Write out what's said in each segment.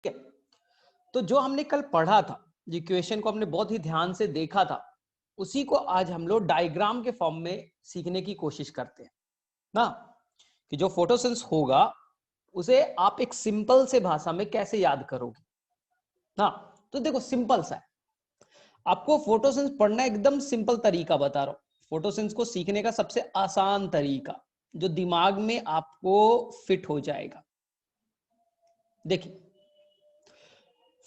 ठीक है, तो जो हमने कल पढ़ा था, जो इक्वेशन को हमने बहुत ही ध्यान से देखा था, उसी को आज हम लोग डायग्राम के फॉर्म में सीखने की कोशिश करते हैं ना, कि जो फोटोसिंथेसिस होगा उसे आप एक सिंपल से भाषा में कैसे याद करोगे ना। तो देखो सिंपल सा है, आपको फोटोसिंथेसिस पढ़ना एकदम सिंपल तरीका बता रहा हूं। फोटोसिंथेसिस को सीखने का सबसे आसान तरीका जो दिमाग में आपको फिट हो जाएगा। देखिए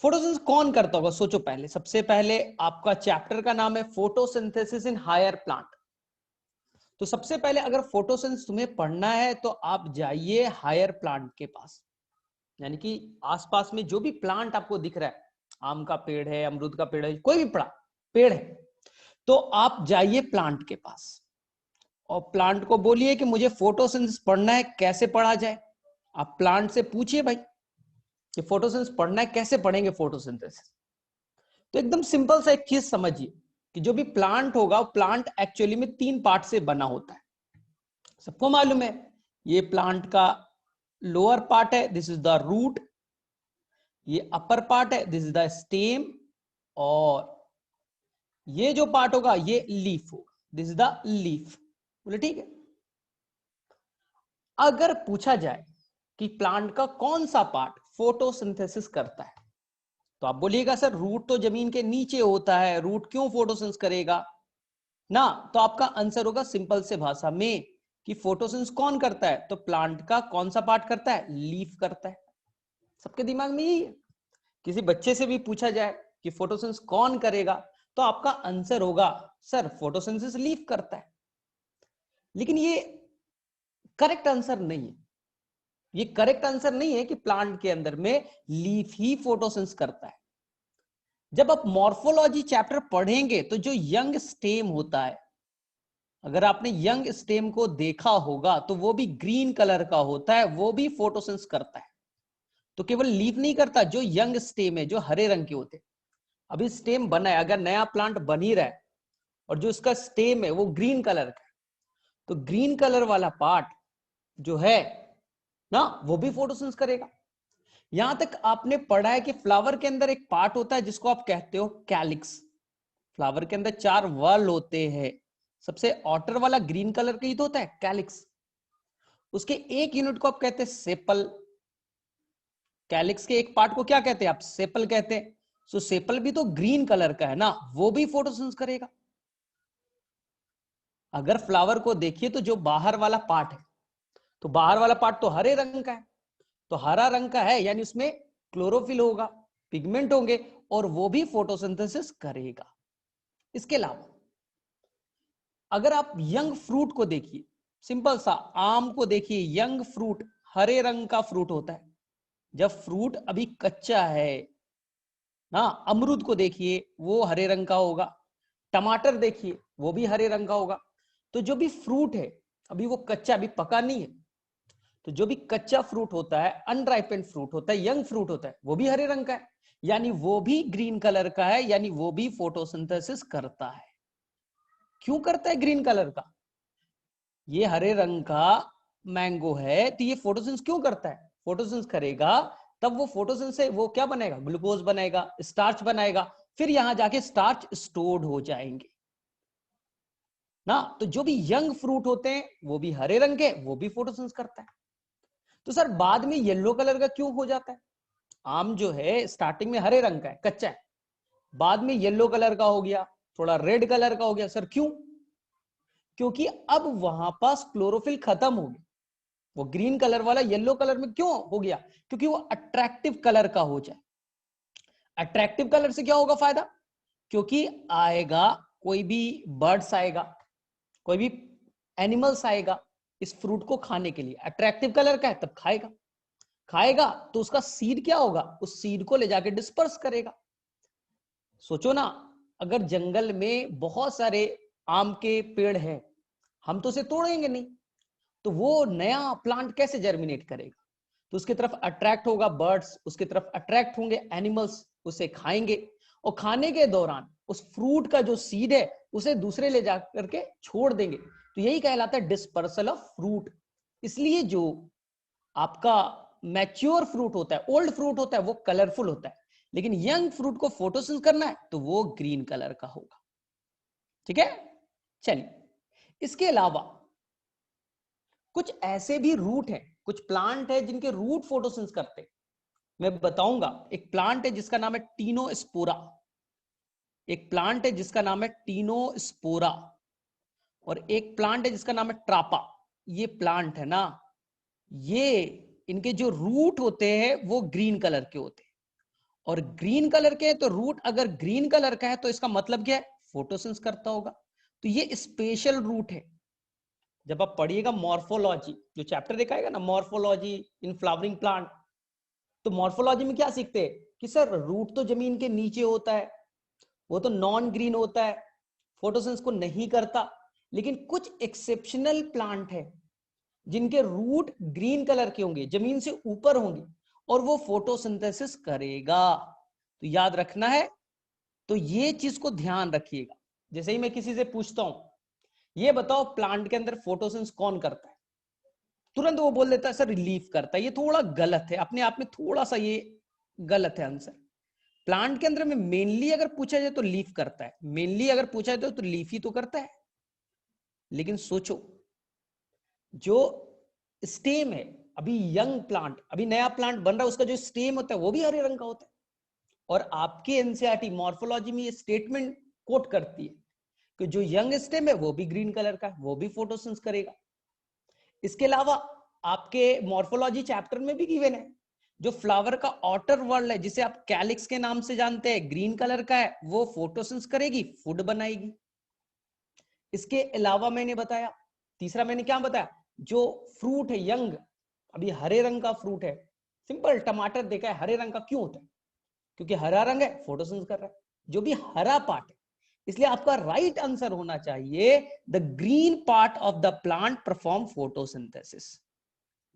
फोटोसिंथेसिस कौन करता होगा, सोचो। पहले सबसे पहले आपका चैप्टर का नाम है फोटोसिंथेसिस इन हायर प्लांट। तो सबसे पहले अगर फोटोसिंथेसिस तुम्हें पढ़ना है तो आप जाइए हायर प्लांट के पास, यानी कि आसपास में जो भी प्लांट आपको दिख रहा है, आम का पेड़ है, अमरूद का पेड़ है, कोई भी पेड़ है, तो आप जाइए प्लांट के पास और प्लांट को बोलिए कि मुझे फोटोसिंथेसिस पढ़ना है, कैसे पढ़ा जाए। आप प्लांट से पूछिए भाई कि फोटोसिंथेसिस पढ़ना है, कैसे पढ़ेंगे फोटोसिंथेसिस। तो एकदम सिंपल सा एक चीज समझिए कि जो भी प्लांट होगा वो प्लांट एक्चुअली में 3 पार्ट से बना होता है। सबको मालूम है ये प्लांट का लोअर पार्ट है, दिस इज द रूट। ये अपर पार्ट है, दिस इज द स्टेम। और ये जो पार्ट होगा ये लीफ होगा, दिस इज द लीफ। बोले ठीक है। अगर पूछा जाए कि प्लांट का कौन सा पार्ट फोटोसिंथेसिस करता है, तो आप बोलिएगा सर रूट तो जमीन के नीचे होता है, रूट क्यों फोटोसिंथेसिस करेगा ना। तो आपका आंसर होगा सिंपल से भाषा में कि फोटोसिंथेसिस कौन करता है, तो प्लांट का कौन सा पार्ट करता है, लीफ करता है। सबके दिमाग में यही है। किसी बच्चे से भी पूछा जाए कि फोटोसिंथेसिस कौन करेगा, तो आपका आंसर होगा सर फोटोसिंथेसिस लीफ करता है। लेकिन ये करेक्ट आंसर नहीं है। ये करेक्ट आंसर नहीं है कि प्लांट के अंदर में लीफ ही फोटोसिंथेसिस करता है। जब आप मॉर्फोलॉजी चैप्टर पढ़ेंगे तो जो यंग स्टेम होता है, अगर आपने यंग स्टेम को देखा होगा तो वो भी ग्रीन कलर का होता है, वो भी फोटोसिंथेसिस करता है। तो केवल लीफ नहीं करता, जो यंग स्टेम है जो हरे रंग के होते हैं। अभी स्टेम बना है, अगर नया प्लांट बन ही रहा है और जो इसका स्टेम है वो ग्रीन कलर का है, तो ग्रीन कलर वाला पार्ट जो है ना वो भी फोटोसिंथेसिस करेगा। यहां तक आपने पढ़ा है कि फ्लावर के अंदर एक पार्ट होता है जिसको आप कहते हो कैलिक्स। फ्लावर के अंदर 4 वॉल होते हैं, सबसे आउटर वाला ग्रीन कलर का ही तो होता है कैलिक्स। उसके एक यूनिट को आप कहते हैं सेपल। कैलिक्स के एक पार्ट को क्या कहते हैं आप, सेपल कहते हैं। सो सेपल भी तो ग्रीन कलर का है ना, वो भी फोटोसिंथेसिस करेगा। अगर फ्लावर को देखिए तो जो बाहर वाला पार्ट है, तो बाहर वाला पार्ट तो हरे रंग का है, तो हरा रंग का है यानी उसमें क्लोरोफिल होगा, पिगमेंट होंगे, और वो भी फोटोसिंथेसिस करेगा। इसके अलावा अगर आप यंग फ्रूट को देखिए, सिंपल सा आम को देखिए, यंग फ्रूट हरे रंग का फ्रूट होता है जब फ्रूट अभी कच्चा है ना। अमरूद को देखिए वो हरे रंग का होगा, टमाटर देखिए वो भी हरे रंग का होगा। तो जो भी फ्रूट है अभी वो कच्चा, अभी पका नहीं है, तो जो भी कच्चा फ्रूट होता है, अनराइपेंड फ्रूट होता है, यंग फ्रूट होता है, वो भी हरे रंग का है, यानी वो भी ग्रीन कलर का है, यानी वो भी फोटोसिंथेसिस करता है। क्यों करता है ग्रीन कलर का, ये हरे रंग का मैंगो है तो ये फोटोसिंथेसिस क्यों करता है, फोटोसिंथेसिस करेगा तब वो फोटोसिंथेसिस से वो क्या बनाएगा, ग्लूकोज बनाएगा, स्टार्च बनाएगा, फिर यहां जाके स्टार्च स्टोर्ड हो जाएंगे ना। तो जो भी यंग फ्रूट होते हैं वो भी हरे रंग के, वो भी फोटोसिंथेसिस करता है। तो सर बाद में येलो कलर का क्यों हो जाता है, आम जो है स्टार्टिंग में हरे रंग का है, कच्चा है, बाद में येलो कलर का हो गया, थोड़ा रेड कलर का हो गया, सर क्यों, क्योंकि अब वहां पास क्लोरोफिल खत्म हो गया। वो ग्रीन कलर वाला येलो कलर में क्यों हो गया, क्योंकि वो अट्रैक्टिव कलर का हो जाए। अट्रैक्टिव कलर से क्या होगा फायदा, क्योंकि आएगा कोई भी बर्ड्स आएगा, कोई भी एनिमल्स आएगा इस फ्रूट को खाने के लिए, अट्रैक्टिव कलर का है तब खाएगा, खाएगा तो उसका सीड क्या होगा, उस सीड को ले जाके डिस्पर्स करेगा। सोचो ना, अगर जंगल में बहुत सारे आम के पेड़ हैं, हम तो उसे तोड़ेंगे नहीं, तो वो नया प्लांट कैसे जर्मिनेट करेगा, तो उसकी तरफ अट्रैक्ट होगा बर्ड्स, उसकी तरफ अट्रैक्ट होंगे एनिमल्स, उसे खाएंगे, और खाने के दौरान उस फ्रूट का जो सीड है उसे दूसरे ले जाकर के छोड़ देंगे, तो यही कहलाता है डिस्पर्सल ऑफ फ्रूट। इसलिए जो आपका मैच्योर फ्रूट होता है, ओल्ड फ्रूट होता है, वो कलरफुल होता है, लेकिन यंग फ्रूट को फोटोसिंथेसिस करना है तो वो ग्रीन कलर का होगा। ठीक है, चलिए इसके अलावा कुछ ऐसे भी रूट हैं, कुछ प्लांट है जिनके रूट फोटोसिंथेसिस करते हैं। मैं बताऊंगा, एक प्लांट है जिसका नाम है टीनोस्पोरा, एक प्लांट है जिसका नाम है टीनोस्पोरा, और एक प्लांट है जिसका नाम है ट्रापा। ये प्लांट है ना, ये इनके जो रूट होते हैं वो ग्रीन कलर के होते हैं, और ग्रीन कलर के तो रूट अगर ग्रीन कलर का है तो इसका मतलब क्या है, फोटोसिंथेसिस करता होगा। तो ये स्पेशल रूट है। जब आप पढ़िएगा मॉर्फोलॉजी, जो चैप्टर दिखाएगा ना मॉर्फोलॉजी इन फ्लावरिंग प्लांट, तो मॉर्फोलॉजी में क्या सीखते हैं कि सर रूट तो जमीन के नीचे होता है, वो तो नॉन ग्रीन होता है, फोटोसिंथेसिस को नहीं करता, लेकिन कुछ एक्सेप्शनल प्लांट है जिनके रूट ग्रीन कलर के होंगे, जमीन से ऊपर होंगे, और वो फोटोसिंथेसिस करेगा। तो याद रखना है, तो ये चीज को ध्यान रखिएगा। जैसे ही मैं किसी से पूछता हूं ये बताओ प्लांट के अंदर फोटोसिंथेसिस कौन करता है, तुरंत वो बोल देता है सर लीफ करता है। ये थोड़ा गलत है, अपने आप में थोड़ा सा ये गलत है आंसर। प्लांट के अंदर में मेनली अगर पूछा जाए तो लीफ करता है, मेनली अगर पूछा जाए तो लीफ ही तो करता है। लेकिन सोचो, जो स्टेम है, अभी यंग प्लांट, अभी नया प्लांट बन रहा है, उसका जो स्टेम होता है वो भी हरे रंग का होता है। और आपके एनसीईआरटी मॉर्फोलॉजी में ये स्टेटमेंट कोट करती है कि जो यंग स्टेम है वो भी ग्रीन कलर का है, वो भी फोटोसिंथेसिस करेगा। इसके अलावा आपके मॉर्फोलॉजी चैप्टर में भी गिवन है, जो फ्लावर का आउटर वर्ल्ड है जिसे आप कैलिक्स के नाम से जानते हैं, ग्रीन कलर का है, वो फोटोसिंथेसिस करेगी, फूड बनाएगी। इसके अलावा मैंने बताया, तीसरा मैंने क्या बताया, जो फ्रूट है यंग, अभी हरे रंग का फ्रूट है, सिंपल टमाटर देखा है हरे रंग का क्यों होता है, क्योंकि हरा रंग है, फोटोसिंथेसिस कर रहा है, जो भी हरा पार्ट है। इसलिए आपका राइट आंसर होना चाहिए the green part of the plant perform photosynthesis.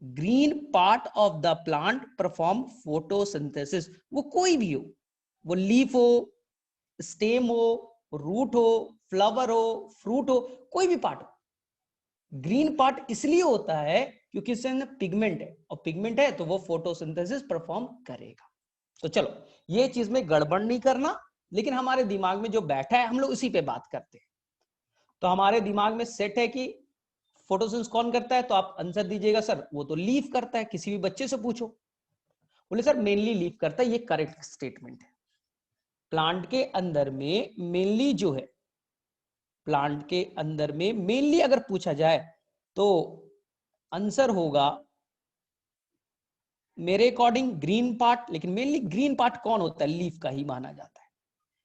Green part of the plant perform photosynthesis, वो कोई भी हो, वो लीफ हो, स्टेम हो, रूट हो, फ्लावर हो, फ्रूट हो, कोई भी पार्ट हो। ग्रीन पार्ट इसलिए होता है क्योंकि इसके अंदर पिगमेंट है, और पिगमेंट है तो वो फोटोसिंथेसिस परफॉर्म करेगा। तो चलो ये चीज में गड़बड़ नहीं करना, लेकिन हमारे दिमाग में जो बैठा है हम लोग उसी पे बात करते हैं। तो हमारे दिमाग में सेट है कि फोटोसिंथेसिस कौन करता है, तो आप आंसर दीजिएगा सर वो तो लीफ करता है। किसी भी बच्चे से पूछो, बोले सर मेनली लीफ करता है, ये करेक्ट स्टेटमेंट है। प्लांट के अंदर में मेनली जो है, प्लांट के अंदर में मेनली अगर पूछा जाए तो आंसर होगा मेरे अकॉर्डिंग ग्रीन पार्ट। लेकिन मेनली ग्रीन पार्ट कौन होता है, लीफ का ही माना जाता है।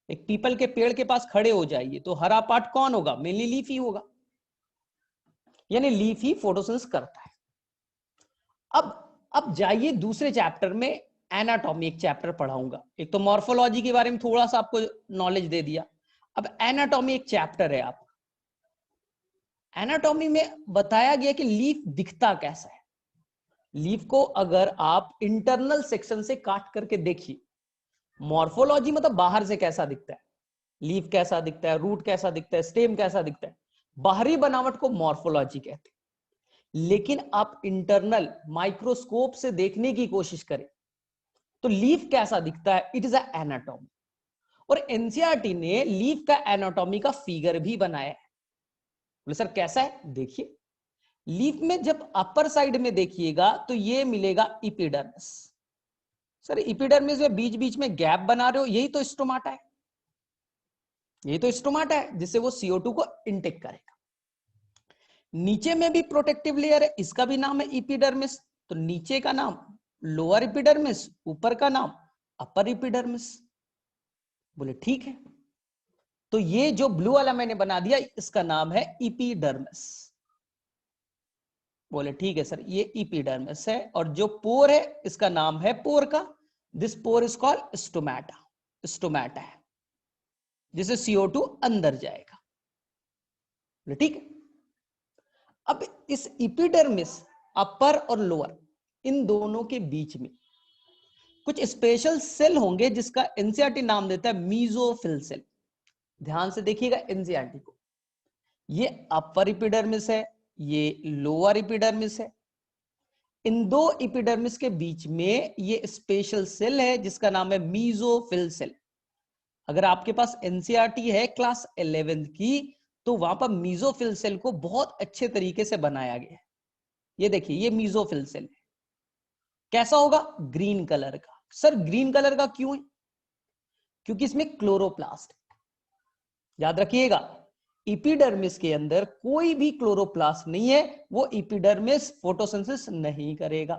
एक पीपल के पेड़ के पास खड़े हो जाइए तो हरा पार्ट कौन होगा, मेनली लीफ ही होगा, यानी लीफ ही फोटोसिंथेसिस करता है। अब जाइए दूसरे चैप्टर में, एनाटॉमी एक चैप्टर पढ़ाऊंगा। एक तो मॉर्फोलॉजी के बारे में थोड़ा सा आपको नॉलेज दे दिया, अब एनाटॉमी एक चैप्टर है आप। एनाटॉमी में बताया गया कि लीफ दिखता कैसा है। लीफ को अगर आप इंटरनल सेक्शन से काट करके देखिए, मॉर्फोलॉजी मतलब बाहर से कैसा दिखता है, लीफ कैसा दिखता है, रूट कैसा दिखता है, स्टेम कैसा दिखता है, बाहरी बनावट को मॉर्फोलॉजी कहते हैं। लेकिन आप इंटरनल माइक्रोस्कोप से देखने की कोशिश करें तो लीफ कैसा दिखता है, इट इज एनाटॉमी। और एनसीईआरटी ने लीफ का एनाटॉमी का फिगर भी बनाया है। बोले सर कैसा है, देखिए लीफ में जब अपर साइड में देखिएगा तो ये मिलेगा इपिडर्मिस। सर इपिडर्मिस में बीच बीच में गैप बना रहे हो, यही तो स्टोमाटा है, यही तो स्टोमाटा है जिससे वो CO2 को इनटेक करेगा। नीचे में भी प्रोटेक्टिव लेयर है, इसका भी नाम है इपिडर्मिस। तो नीचे का नाम लोअर इपिडर्मिस, ऊपर का नाम अपर इपिडर्मिस। बोले ठीक है, तो ये जो ब्लू वाला मैंने बना दिया इसका नाम है इपिडर्मिस। बोले ठीक है सर ये इपिडर्मिस है, और जो पोर है इसका नाम है पोर का, this pore is called stomata. Stomata है जिसे CO2 अंदर जाएगा। बोले ठीक है। अब इस इपिडर्मिस अपर और लोअर इन दोनों के बीच में कुछ स्पेशल सेल होंगे जिसका एनसीईआरटी नाम देता है मीजोफिल सेल। ध्यान से देखिएगा एनसीईआरटी को, ये अपर इपिडर्मिस है, ये लोअर इपिडर्मिस है। इन दो एपिडर्मिस के बीच में ये स्पेशल सेल है जिसका नाम है मीजोफिल सेल। अगर आपके पास एनसीईआरटी है क्लास 11th की, तो वहां पर मीजोफिल सेल को बहुत अच्छे तरीके से बनाया गया है। ये देखिए, ये मीजोफिल सेल है। कैसा होगा? ग्रीन कलर का। सर ग्रीन कलर का क्यों है? क्योंकि इसमें क्लोरोप्लास्ट। याद रखिएगा, एपिडर्मिस के अंदर कोई भी क्लोरोप्लास्ट नहीं है, वो एपिडर्मिस फोटोसिंथेसिस नहीं करेगा।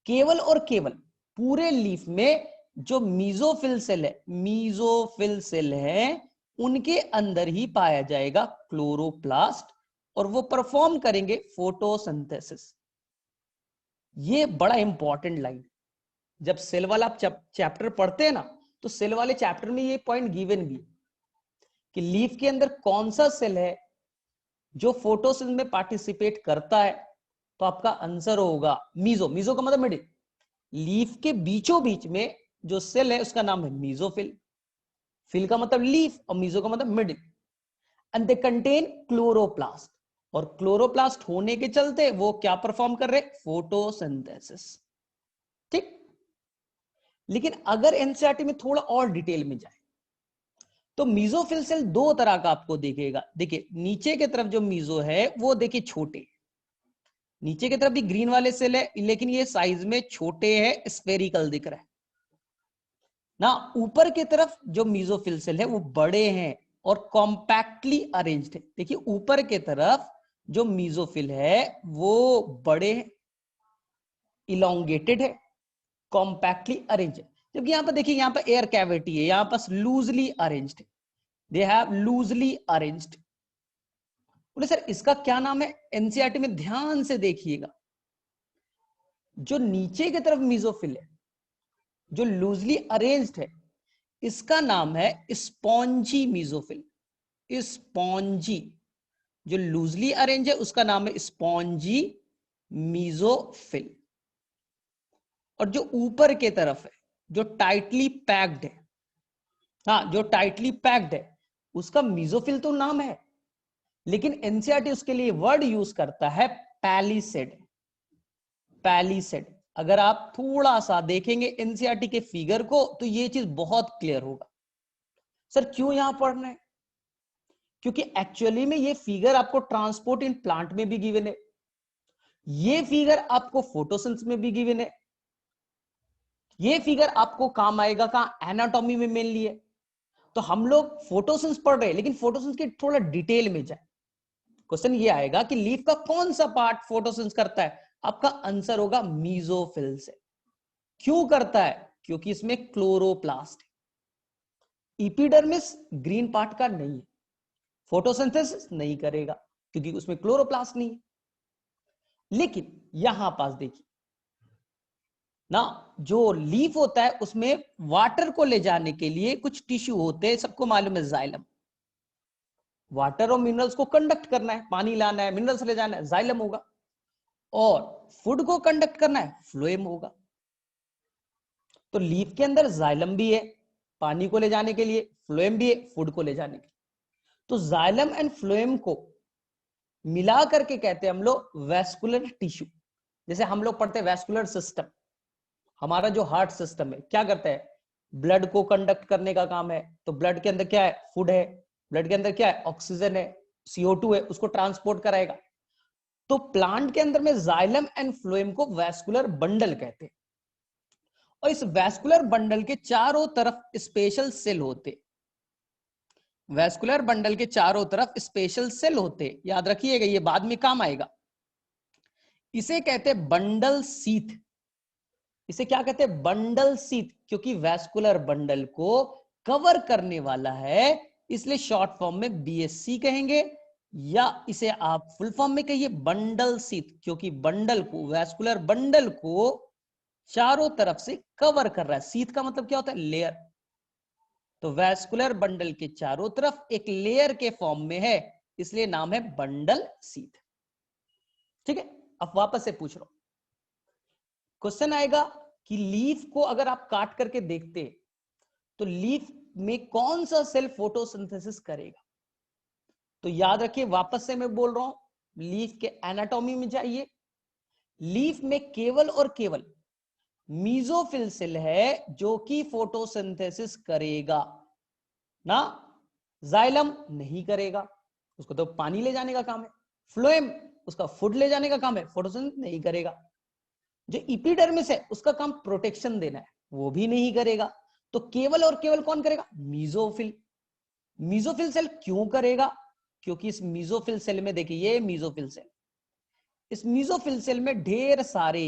केवल और केवल पूरे लीफ में जो मीजोफिल सेल है, मीजोफिल सेल है, उनके अंदर ही पाया जाएगा क्लोरोप्लास्ट, और वो परफॉर्म करेंगे फोटोसिंथेसिस। ये बड़ा इंपॉर्टेंट लाइन। जब सेल वाला आप चैप्टर पढ़ते हैं ना, तो सेल वाले चैप्टर में ये पॉइंट गिवन भी कि लीफ के अंदर कौन सा सेल है जो फोटोसिंथेसिस में पार्टिसिपेट करता है। तो आपका आंसर होगा मीजो। मीजो का मतलब मिडिल। लीफ के बीचों बीच में जो सेल है उसका नाम है मीजोफिल। फिल का मतलब लीफ और मीजो का मतलब middle. And they contain chloroplast, और क्लोरोप्लास्ट होने के चलते वो क्या परफॉर्म कर रहे? फोटोसिंथेसिस। ठीक। लेकिन अगर एनसीईआरटी में थोड़ा और डिटेल में जाए तो मीजोफिल सेल दो तरह का आपको दिखेगा। देखिए नीचे की तरफ जो मीजो है वो देखिए छोटे, नीचे की तरफ भी ग्रीन वाले सेल है लेकिन ये साइज में छोटे हैं, स्फेरिकल दिख रहा है ना। ऊपर की तरफ जो मीजोफिल सेल है वो बड़े हैं और कॉम्पैक्टली अरेंज्ड है। देखिए ऊपर की तरफ जो मीजोफिल है वो बड़े हैं, इलोंगेटेड है, कॉम्पैक्टली अरेंज है। जबकि यहां पर देखिए, यहां पर एयर कैविटी है, यहां पर लूजली अरेंज्ड है। They have loosely arranged. बोले सर इसका क्या नाम है? एनसीईआरटी में ध्यान से देखिएगा, जो नीचे की तरफ मीजोफिल है जो लूजली अरेंज्ड है, इसका नाम है स्पॉन्जी मीजोफिल। स्पॉन्जी। जो लूजली अरेंज है उसका नाम है स्पॉन्जी मीजोफिल। और जो ऊपर के तरफ है, जो टाइटली पैक्ड है, हाँ जो टाइटली पैक्ड है, उसका मीजोफिल तो नाम है, लेकिन एनसीईआरटी उसके लिए वर्ड यूज करता है पैलिसेड। पैलिसेड। अगर आप थोड़ा सा देखेंगे एनसीईआरटी के फिगर को तो ये चीज बहुत क्लियर होगा। सर क्यों यहां पढ़ना है? क्योंकि एक्चुअली में ये फिगर आपको ट्रांसपोर्ट इन प्लांट में भी गिवन है, ये फिगर आपको फोटोसिंथेसिस में भी गिवन है, ये फिगर आपको काम आएगा कहां? एनाटॉमी में मेनली है। तो हम लोग फोटोसिंथेसिस पढ़ रहे हैं लेकिन फोटोसिंथेसिस के थोड़ा डिटेल में जाए। क्वेश्चन ये आएगा कि लीफ का कौन सा पार्ट फोटोसिंथेसिस करता है? आपका आंसर होगा मीजोफिल से। क्यों करता है? क्योंकि इसमें क्लोरोप्लास्ट है। एपिडर्मिस ग्रीन पार्ट का नहीं है, फोटोसिंथेसिस नहीं करेगा क्योंकि उसमें क्लोरोप्लास्ट नहीं है। लेकिन यहां पास देखिए ना, जो लीफ होता है उसमें वाटर को ले जाने के लिए कुछ टिश्यू होते हैं, सबको मालूम है, जाइलम। वाटर और मिनरल्स को कंडक्ट करना है, पानी लाना है, मिनरल्स ले जाना है, जाइलम होगा। और फूड को कंडक्ट करना है, फ्लोएम होगा। तो लीफ के अंदर जाइलम भी है पानी को ले जाने के लिए, फ्लोएम भी है फूड को ले जाने के लिए। तो जाइलम एंड फ्लोएम को मिला करके कहते हैं हम लोग वैस्कुलर टिश्यू। जैसे हम लोग पढ़ते हैं वैस्कुलर सिस्टम, हमारा जो हार्ट सिस्टम है क्या करता है? ब्लड को कंडक्ट करने का काम है। तो ब्लड के अंदर क्या है? फूड है। ब्लड के अंदर क्या है? ऑक्सीजन है, CO2 है, उसको ट्रांसपोर्ट कराएगा। तो प्लांट के अंदर में जाइलम एंड फ्लोएम को वैस्कुलर बंडल कहते हैं। और इस वैस्कुलर बंडल के चारों तरफ स्पेशल सेल होते, वैस्कुलर बंडल के चारों तरफ स्पेशल सेल होते। याद रखिएगा, ये बाद में काम आएगा। इसे कहते हैं बंडल सीथ। इसे क्या कहते हैं? Bundle sheath. क्योंकि वैस्कुलर बंडल को कवर करने वाला है, इसलिए शॉर्ट फॉर्म में BSC कहेंगे, या इसे आप फुल फॉर्म में कहिए बंडल सीथ। क्योंकि बंडल को, वैस्कुलर बंडल को चारों तरफ से कवर कर रहा है। सीथ का मतलब क्या होता है? लेयर। तो वैस्कुलर बंडल के चारों तरफ एक लेयर के फॉर्म में है, इसलिए नाम है बंडल सीथ। ठीक है। अब वापस से पूछ रहा हूं, क्वेश्चन आएगा कि लीफ को अगर आप काट करके देखते तो लीफ में कौन सा सेल फोटोसिंथेसिस करेगा? तो याद रखिए, वापस से मैं बोल रहा हूं, लीफ के एनाटॉमी में जाइए, लीफ में केवल और केवल मीजोफिल सेल है जो कि फोटोसिंथेसिस करेगा ना, जाइलम नहीं करेगा, उसको तो पानी ले जाने का काम है। फ्लोएम उसका फूड ले जाने का काम है, फोटोसिंथेसिस नहीं करेगा। जो इपिडर्मिस है उसका काम प्रोटेक्शन देना है, वो भी नहीं करेगा। तो केवल और केवल कौन करेगा? मीजोफिल। मीजोफिल सेल क्यों करेगा? क्योंकि इस मीजोफिल सेल में देखिए, ये मीजोफिल सेल, इस मीजोफिल सेल में ढेर सारे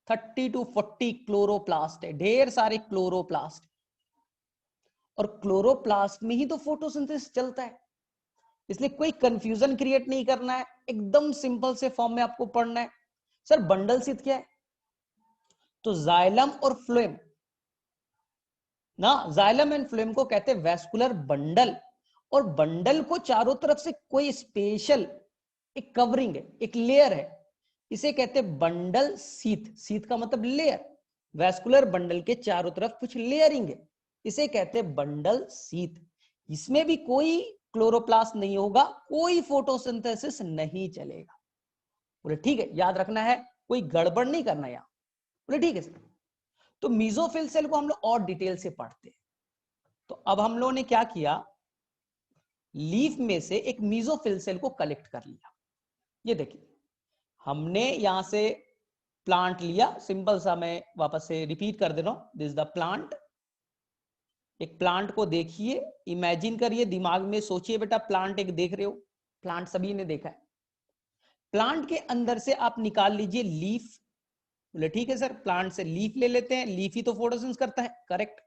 30 to 40 क्लोरोप्लास्ट है, ढेर सारे क्लोरोप्लास्ट। और क्लोरोप्लास्ट में ही तो फोटोसिंथेसिस चलता है, इसलिए कोई कंफ्यूजन क्रिएट नहीं करना है, एकदम सिंपल से फॉर्म में आपको पढ़ना है। सर बंडल शीथ क्या है? तो जाइलम और फ्लोएम ना, जाइलम एंड फ्लोएम को कहते हैं वैस्कुलर बंडल। और बंडल को चारों तरफ से कोई स्पेशल एक कवरिंग है, एक लेयर है, इसे कहते हैं बंडल शीथ। शीथ का मतलब लेयर, वैस्कुलर बंडल के चारों तरफ कुछ लेयरिंग है, इसे कहते हैं बंडल शीथ। इसमें भी कोई क्लोरोप्लास्ट नहीं होगा, कोई फोटोसिंथेसिस नहीं चलेगा। बोले ठीक है, याद रखना है, कोई गड़बड़ नहीं करना यहां। बोले ठीक है सर। तो मीजोफिल सेल को हम लोग और डिटेल से पढ़ते हैं। तो अब हम लोगों ने क्या किया, लीफ में से एक मीजोफिल सेल को कलेक्ट कर लिया। ये देखिए, हमने यहां से प्लांट लिया, सिंपल सा मैं वापस से रिपीट कर दे रहा हूं, दिस द प्लांट। एक प्लांट को देखिए, इमेजिन करिए, दिमाग में सोचिए बेटा, प्लांट एक देख रहे हो, प्लांट सभी ने देखा है। प्लांट के अंदर से आप निकाल लीजिए लीफ। बोले ठीक है सर, प्लांट से लीफ ले लेते हैं, लीफ ही तो फोटोसिंथेसिस करता है, करेक्ट।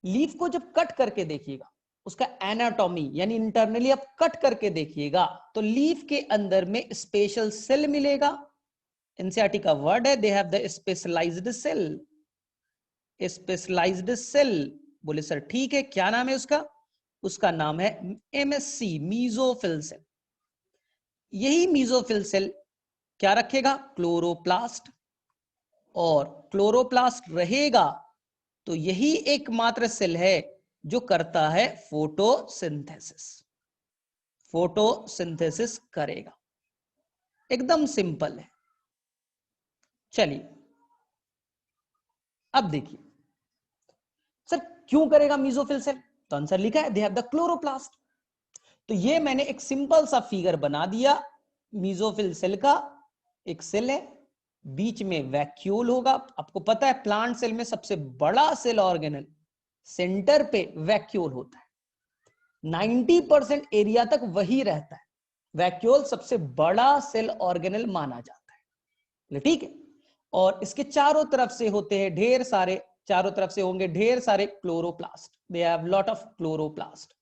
लीफ को जब कट करके देखिएगा, उसका एनाटॉमी यानी इंटरनली आप कट करके देखिएगा, तो लीफ के अंदर में स्पेशल सेल मिलेगा। एनसीईआरटी का वर्ड है, they have the specialized cell, specialized cell. बोले सर ठीक है, क्या नाम है उसका? उसका नाम है एमएससी, मीजोफिल सेल। यही मीजोफिल सेल क्या रखेगा? क्लोरोप्लास्ट। और क्लोरोप्लास्ट रहेगा तो यही एकमात्र सेल है जो करता है फोटोसिंथेसिस, फोटोसिंथेसिस करेगा। एकदम सिंपल है। चलिए अब देखिए, सर क्यों करेगा मीजोफिल सेल? तो आंसर लिखा है, दे हैव द क्लोरोप्लास्ट। तो ये मैंने एक सिंपल सा फिगर बना दिया, मीजोफिल सेल का एक सेल है, बीच में वैक्यूल होगा। आपको पता है प्लांट सेल में सबसे बड़ा सेल ऑर्गेनल सेंटर पे वैक्यूल होता है, 90% एरिया तक वही रहता है। वैक्यूल सबसे बड़ा सेल ऑर्गेनल माना जाता है, ठीक है। और इसके चारों तरफ से होते हैं ढेर सारे, चारों तरफ से होंगे ढेर सारे chloroplast, they have lot of chloroplast,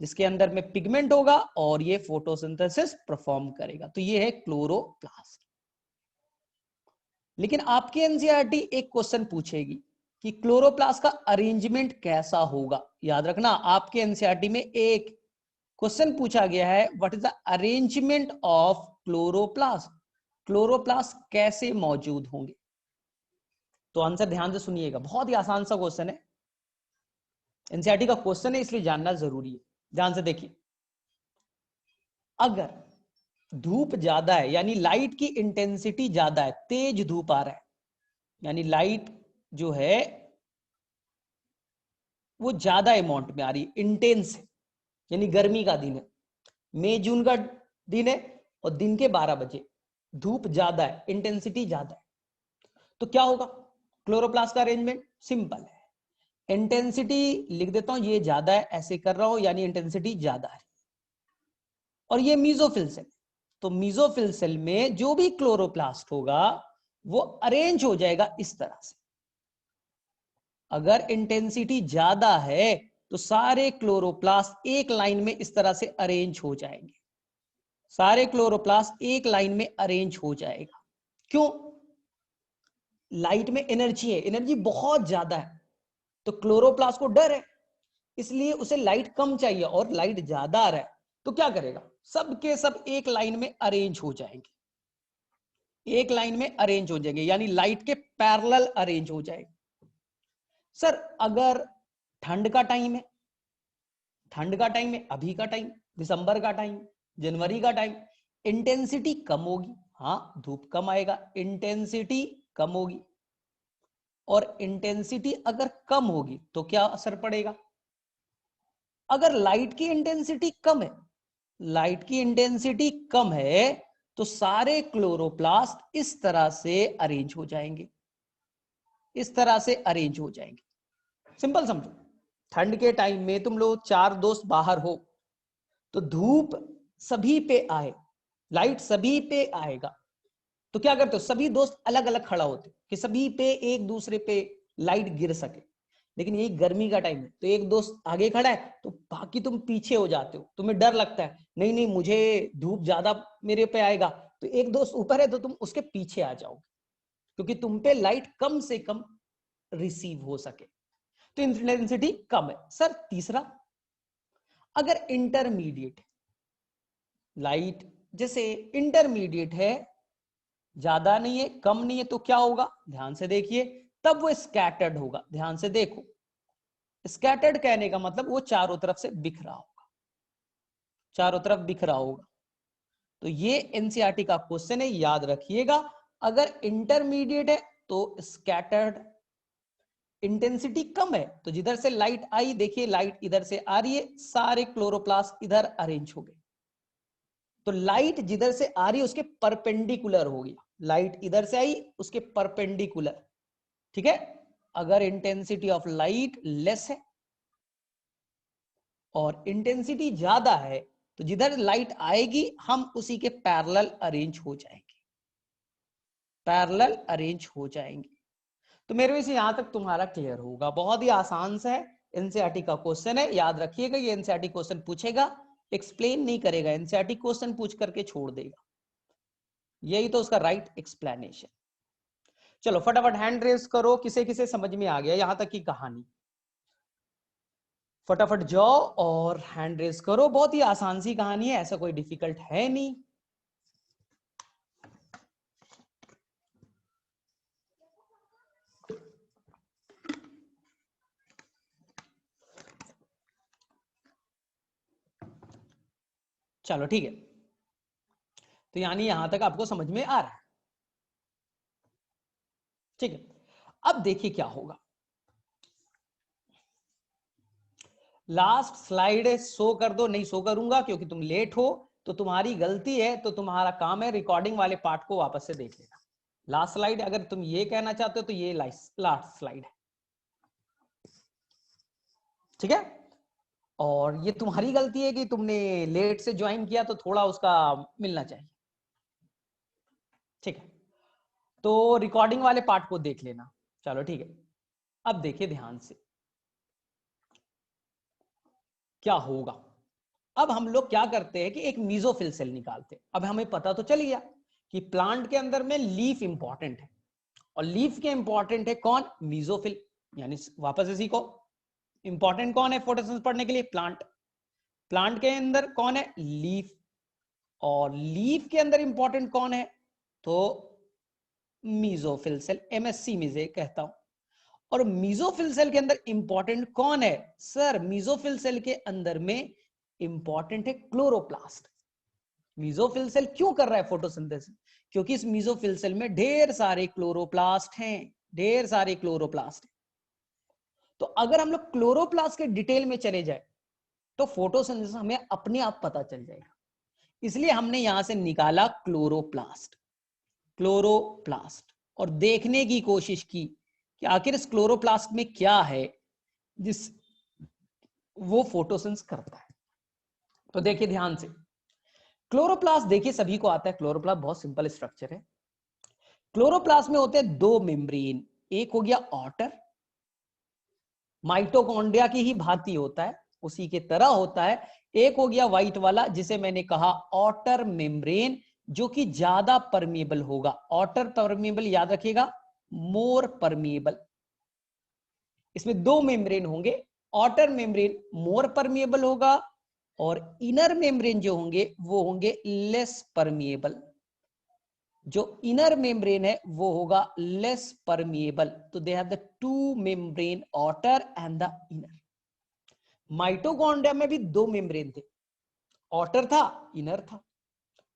जिसके अंदर में पिगमेंट होगा और ये फोटोसिंथेसिस परफॉर्म करेगा। तो ये है क्लोरोप्लास्ट। लेकिन आपके एनसीईआरटी एक क्वेश्चन पूछेगी कि क्लोरोप्लास्ट का अरेंजमेंट कैसा होगा। याद रखना, आपके एनसीईआरटी में एक क्वेश्चन पूछा गया है, what is the arrangement of chloroplast, chloroplast कैसे मौजूद होंगे। तो आंसर ध्यान से सुनिएगा, बहुत ही आसान सा क्वेश्चन है, एनसीईआरटी का क्वेश्चन है, इसलिए जानना जरूरी है। ध्यान से देखिए, अगर धूप ज्यादा है, यानी लाइट की इंटेंसिटी ज्यादा है, तेज धूप आ रहा है, यानी लाइट जो है वो ज्यादा अमाउंट में आ रही है, इंटेंस है, यानी गर्मी का दिन है, मई जून का दिन है, और दिन के 12 बजे, धूप ज्यादा है, इंटेंसिटी ज्यादा है, तो क्या होगा? क्लोरोप्लास्ट का अरेंजमेंट सिंपल है, इंटेंसिटी लिख देता हूं, ये ज्यादा है, ऐसे कर रहा हूं, यानी इंटेंसिटी ज्यादा है, और ये मीजोफिल सेल। तो मीजोफिल सेल में जो भी क्लोरोप्लास्ट होगा वो अरेंज हो जाएगा इस तरह से। अगर इंटेंसिटी ज्यादा है तो सारे क्लोरोप्लास्ट एक लाइन में इस तरह से अरेंज हो जाएंगे, सारे क्लोरोप्लास्ट एक लाइन में अरेंज हो जाएगा। क्यों? लाइट में एनर्जी है, एनर्जी बहुत ज्यादा है, तो क्लोरोप्लास्ट को डर है, इसलिए उसे लाइट कम चाहिए, और लाइट ज्यादा आ रहा है, तो क्या करेगा? सब के सब एक लाइन में अरेंज हो जाएंगे, एक लाइन में अरेंज हो जाएंगे, यानी लाइट के पैरेलल अरेंज हो जाएगा। सर अगर ठंड का टाइम है, ठंड का टाइम है, अभी का टाइम, दिसंबर का टाइम, जनवरी का टाइम, इंटेंसिटी कम होगी, हाँ, धूप कम आएगा, इंटेंसिटी कम होगी, और इंटेंसिटी अगर कम होगी तो क्या असर पड़ेगा? अगर लाइट की इंटेंसिटी कम है, लाइट की इंटेंसिटी कम है, तो सारे क्लोरोप्लास्ट इस तरह से अरेंज हो जाएंगे, इस तरह से अरेंज हो जाएंगे। सिंपल समझो, ठंड के टाइम में तुम लोग 4 दोस्त बाहर हो, तो धूप सभी पे आए, लाइट सभी पे आएगा, तो क्या करते हो, सभी दोस्त अलग अलग खड़ा होते कि सभी पे एक दूसरे पे लाइट गिर सके। लेकिन यही गर्मी का टाइम है, तो एक दोस्त आगे खड़ा है तो बाकी तुम पीछे हो जाते हो, तुम्हें डर लगता है, नहीं नहीं मुझे धूप ज्यादा मेरे पे आएगा, तो एक दोस्त ऊपर है तो तुम उसके पीछे आ जाओगे, क्योंकि तुम पे लाइट कम से कम रिसीव हो सके, तो इंटेंसिटी कम है। सर तीसरा, अगर इंटरमीडिएट लाइट, जैसे इंटरमीडिएट है, ज्यादा नहीं है कम नहीं है, तो क्या होगा, ध्यान से देखिए, तब वो स्कैटर्ड होगा। ध्यान से देखो, स्कैटर्ड कहने का मतलब वो चारों तरफ से बिखरा होगा, चारों तरफ बिखरा होगा। तो ये एनसीईआरटी का क्वेश्चन है, याद रखिएगा। अगर इंटरमीडिएट है तो स्कैटर्ड, इंटेंसिटी कम है तो जिधर से लाइट आई, देखिए लाइट इधर से आ रही है, सारे क्लोरोप्लास्ट इधर अरेंज हो गए, तो लाइट जिधर से आ रही है उसके परपेंडिकुलर हो गया, लाइट इधर से आई उसके परपेंडिकुलर, ठीक है। अगर इंटेंसिटी ऑफ लाइट लेस है और इंटेंसिटी ज्यादा है, तो जिधर लाइट आएगी हम उसी के पैरेलल अरेंज हो जाएंगे, पैरेलल अरेंज हो जाएंगे। तो मेरे वजह से यहां तक तुम्हारा क्लियर होगा, बहुत ही आसान सा है, एनसीईआरटी का क्वेश्चन है, याद रखिएगा। ये एनसीईआरटी क्वेश्चन पूछेगा, एक्सप्लेन नहीं करेगा, एनसीईआरटी क्वेश्चन पूछ करके छोड़ देगा, यही तो उसका राइट एक्सप्लेनेशन। चलो फटाफट हैंड रेस करो, किसे किसे समझ में आ गया यहां तक की कहानी, फटाफट जाओ और हैंड रेस करो। बहुत ही आसान सी कहानी है, ऐसा कोई डिफिकल्ट है नहीं। चलो ठीक है, तो यानी यहां तक आपको समझ में आ रहा है, ठीक है। अब देखिए क्या होगा, लास्ट स्लाइड शो कर दो, नहीं शो करूंगा क्योंकि तुम लेट हो, तो तुम्हारी गलती है, तो तुम्हारा काम है रिकॉर्डिंग वाले पार्ट को वापस से देख लेना। लास्ट स्लाइड अगर तुम ये कहना चाहते हो तो ये लास्ट स्लाइड है, ठीक है। और ये तुम्हारी गलती है कि तुमने लेट से ज्वाइन किया, तो थोड़ा उसका मिलना चाहिए, ठीक है। तो रिकॉर्डिंग वाले पार्ट को देख लेना। चलो ठीक है, अब देखिए ध्यान से क्या होगा। अब हम लोग क्या करते हैं कि एक मीजोफिल सेल निकालते हैं। अब हमें पता तो चल गया कि प्लांट के अंदर में लीफ इंपॉर्टेंट है, और लीफ के इंपॉर्टेंट है कौन, मीजोफिल। यानी वापस इसी को, इंपॉर्टेंट कौन है फोटोसिंथेसिस पढ़ने के लिए, प्लांट। प्लांट के अंदर कौन है, लीफ। और लीफ के अंदर इंपॉर्टेंट कौन है, तो मीजोफिल सेल, एमएससी मिजे कहता हूं। और मीजोफिल सेल के अंदर इंपॉर्टेंट कौन है, सर मीजोफिल सेल के अंदर में इंपॉर्टेंट है क्लोरोप्लास्ट। मीजोफिल सेल क्यों कर रहा है फोटोसिंथेसिस, क्योंकि इस मीजोफिल सेल में ढेर सारे क्लोरोप्लास्ट हैं, ढेर सारे क्लोरोप्लास्ट। तो अगर हम लोग क्लोरोप्लास्ट के डिटेल में चले जाए तो फोटोसिंथेसिस हमें अपने आप पता चल जाएगा, इसलिए हमने यहां से निकाला क्लोरोप्लास्ट, क्लोरोप्लास्ट, और देखने की कोशिश की कि आखिर इस क्लोरोप्लास्ट में क्या है जिस वो फोटोसिंथेसिस करता है। तो देखिए ध्यान से, क्लोरोप्लास्ट देखिए सभी को आता है, क्लोरोप्लास्ट बहुत सिंपल स्ट्रक्चर है। क्लोरोप्लास्ट में होते हैं 2 मेम्ब्रेन, एक हो गया ऑटर, माइटोकॉन्ड्रिया की ही भांति होता है, उसी के तरह होता है। एक हो गया व्हाइट वाला जिसे मैंने कहा ऑटर मेम्ब्रेन, जो कि ज्यादा परमिएबल होगा। ऑटर परमिएबल याद रखिएगा, मोर परमिएबल। इसमें 2 मेम्ब्रेन होंगे, ऑटर मेम्ब्रेन मोर परमिएबल होगा, और इनर मेम्ब्रेन जो होंगे वो होंगे लेस परमिएबल। जो इनर मेम्ब्रेन है वो होगा लेस परमिएबल। तो they have the 2 membrane, outer and the inner. Mitochondria में भी 2 मेम्ब्रेन थे, ऑटर था, इनर था।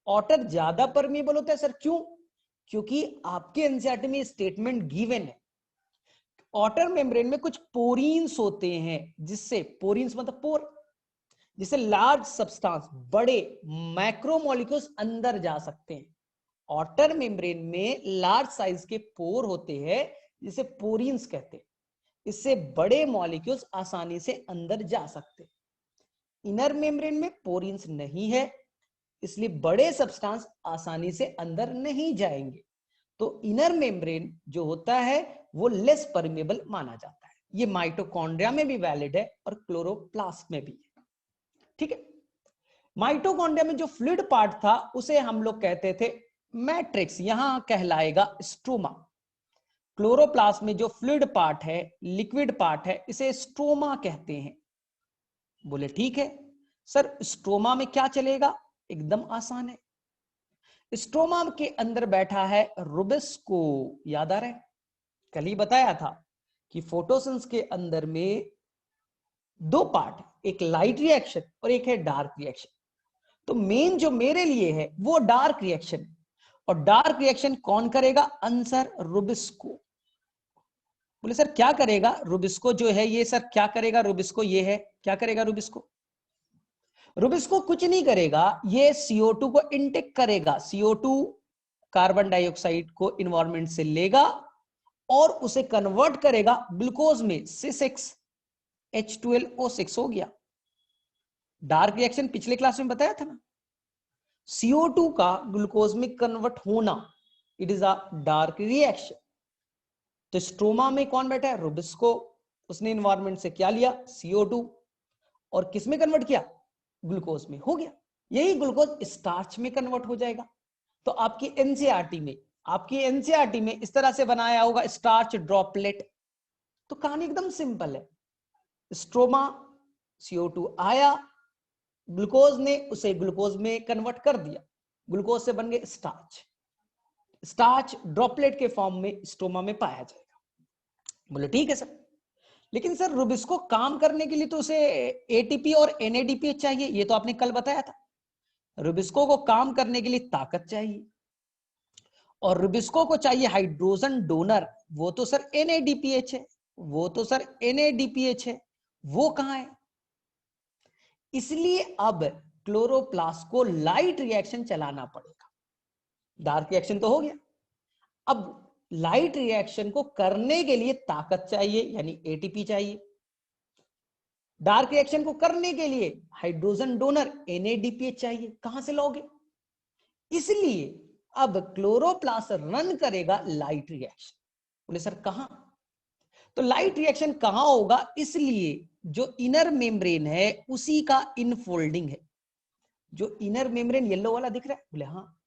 ऑटर ज्यादा परमेबल होता है सर, क्यों? क्योंकि आपके एनसीईआरटी में स्टेटमेंट गिवन है, ऑटर मेम्ब्रेन में कुछ पोरीन्स होते हैं, जिससे, पोरीन्स मतलब पोर, जिससे लार्ज सब्सटेंस, बड़े मैक्रोमोलिक्यूल्स अंदर जा सकते हैं। ऑटर मेम्ब्रेन में लार्ज साइज के पोर होते हैं, जिसे पोरीन्स कहते हैं। इससे बड़े मॉलिक्यूल्स आसानी से अंदर जा सकते हैं। इनर मेम्ब्रेन में पोरीन्स नहीं है, इसलिए बड़े सब्सटेंस आसानी से अंदर नहीं जाएंगे। तो इनर मेम्ब्रेन जो होता है वो लेस परमेबल माना जाता है। ये माइटोकॉन्ड्रिया में भी वैलिड है और क्लोरोप्लास्ट में भी है। ठीक है, माइटोकॉन्ड्रिया में जो फ्लूइड पार्ट था उसे हम लोग कहते थे मैट्रिक्स, यहां कहलाएगा स्ट्रोमा। क्लोरोप्लास्ट में जो फ्लूइड पार्ट है, लिक्विड पार्ट है, इसे स्ट्रोमा कहते हैं। बोले ठीक है सर, स्ट्रोमा में क्या चलेगा? एकदम आसान है। स्ट्रोमा के अंदर बैठा है रूबिस्को। याद आ रहा है, कल ही बताया था कि फोटोसिंथेसिस के अंदर में दो पार्ट, एक लाइट रिएक्शन और एक है डार्क रिएक्शन। तो मेन जो मेरे लिए है वो डार्क रिएक्शन, और डार्क रिएक्शन कौन करेगा? Answer rubisco. बोले सर क्या करेगा रूबिस्को जो है ये? सर क्या करेगा रूबिस्को? ये है, क्या करेगा रूबिस्को? रूबिस्को कुछ नहीं करेगा, ये CO2 को इनटेक करेगा। CO2 कार्बन डाइऑक्साइड को इन्वायरमेंट से लेगा और उसे कन्वर्ट करेगा ग्लूकोज में, C6H12O6 हो गया। डार्क रिएक्शन पिछले क्लास में बताया था ना, CO2 का ग्लूकोज में कन्वर्ट होना, it is a dark reaction. तो स्ट्रोमा में कौन बैठा है? रूबिस्को। उसने इन्वायरमेंट से क्या लिया? CO2, और किस में कन्वर्ट किया? ग्लूकोज में। हो गया, यही ग्लूकोज स्टार्च में कन्वर्ट हो जाएगा। तो आपकी एनसीईआरटी में इस तरह से बनाया होगा स्टार्च ड्रॉपलेट। तो कहानी एकदम सिंपल है, स्ट्रोमा, CO2 आया, ग्लूकोज ने उसे ग्लूकोज में कन्वर्ट कर दिया, ग्लूकोज से बन गए स्टार्च। स्टार्च ड्रॉपलेट के फॉर्म में स्ट्रोमा में पाया जाएगा। बोले ठीक है सर, लेकिन सर रूबिस्को काम करने के लिए तो उसे एटीपी और NADPH चाहिए, ये तो आपने कल बताया था। रूबिस्को को काम करने के लिए ताकत चाहिए, और रूबिस्को को चाहिए हाइड्रोजन डोनर। वो तो सर NADPH है, वो कहां है? इसलिए अब क्लोरोप्लास्ट को लाइट रिएक्शन चलाना पड़ेगा। डार्क रिएक्शन तो हो गया, अब लाइट रिएक्शन को करने के लिए ताकत चाहिए, यानी एटीपी चाहिए। डार्क रिएक्शन को करने के लिए हाइड्रोजन डोनर NADPH चाहिए। कहां से लोगे? इसलिए अब क्लोरोप्लास्ट रन करेगा लाइट रिएक्शन। बोले सर कहां? तो लाइट रिएक्शन कहां होगा? इसलिए जो इनर मेम्ब्रेन है उसी का इनफोल्डिंग है। जो इनर मेम्ब्रेन येलो वाला दिख रहा है, बोले हाँ,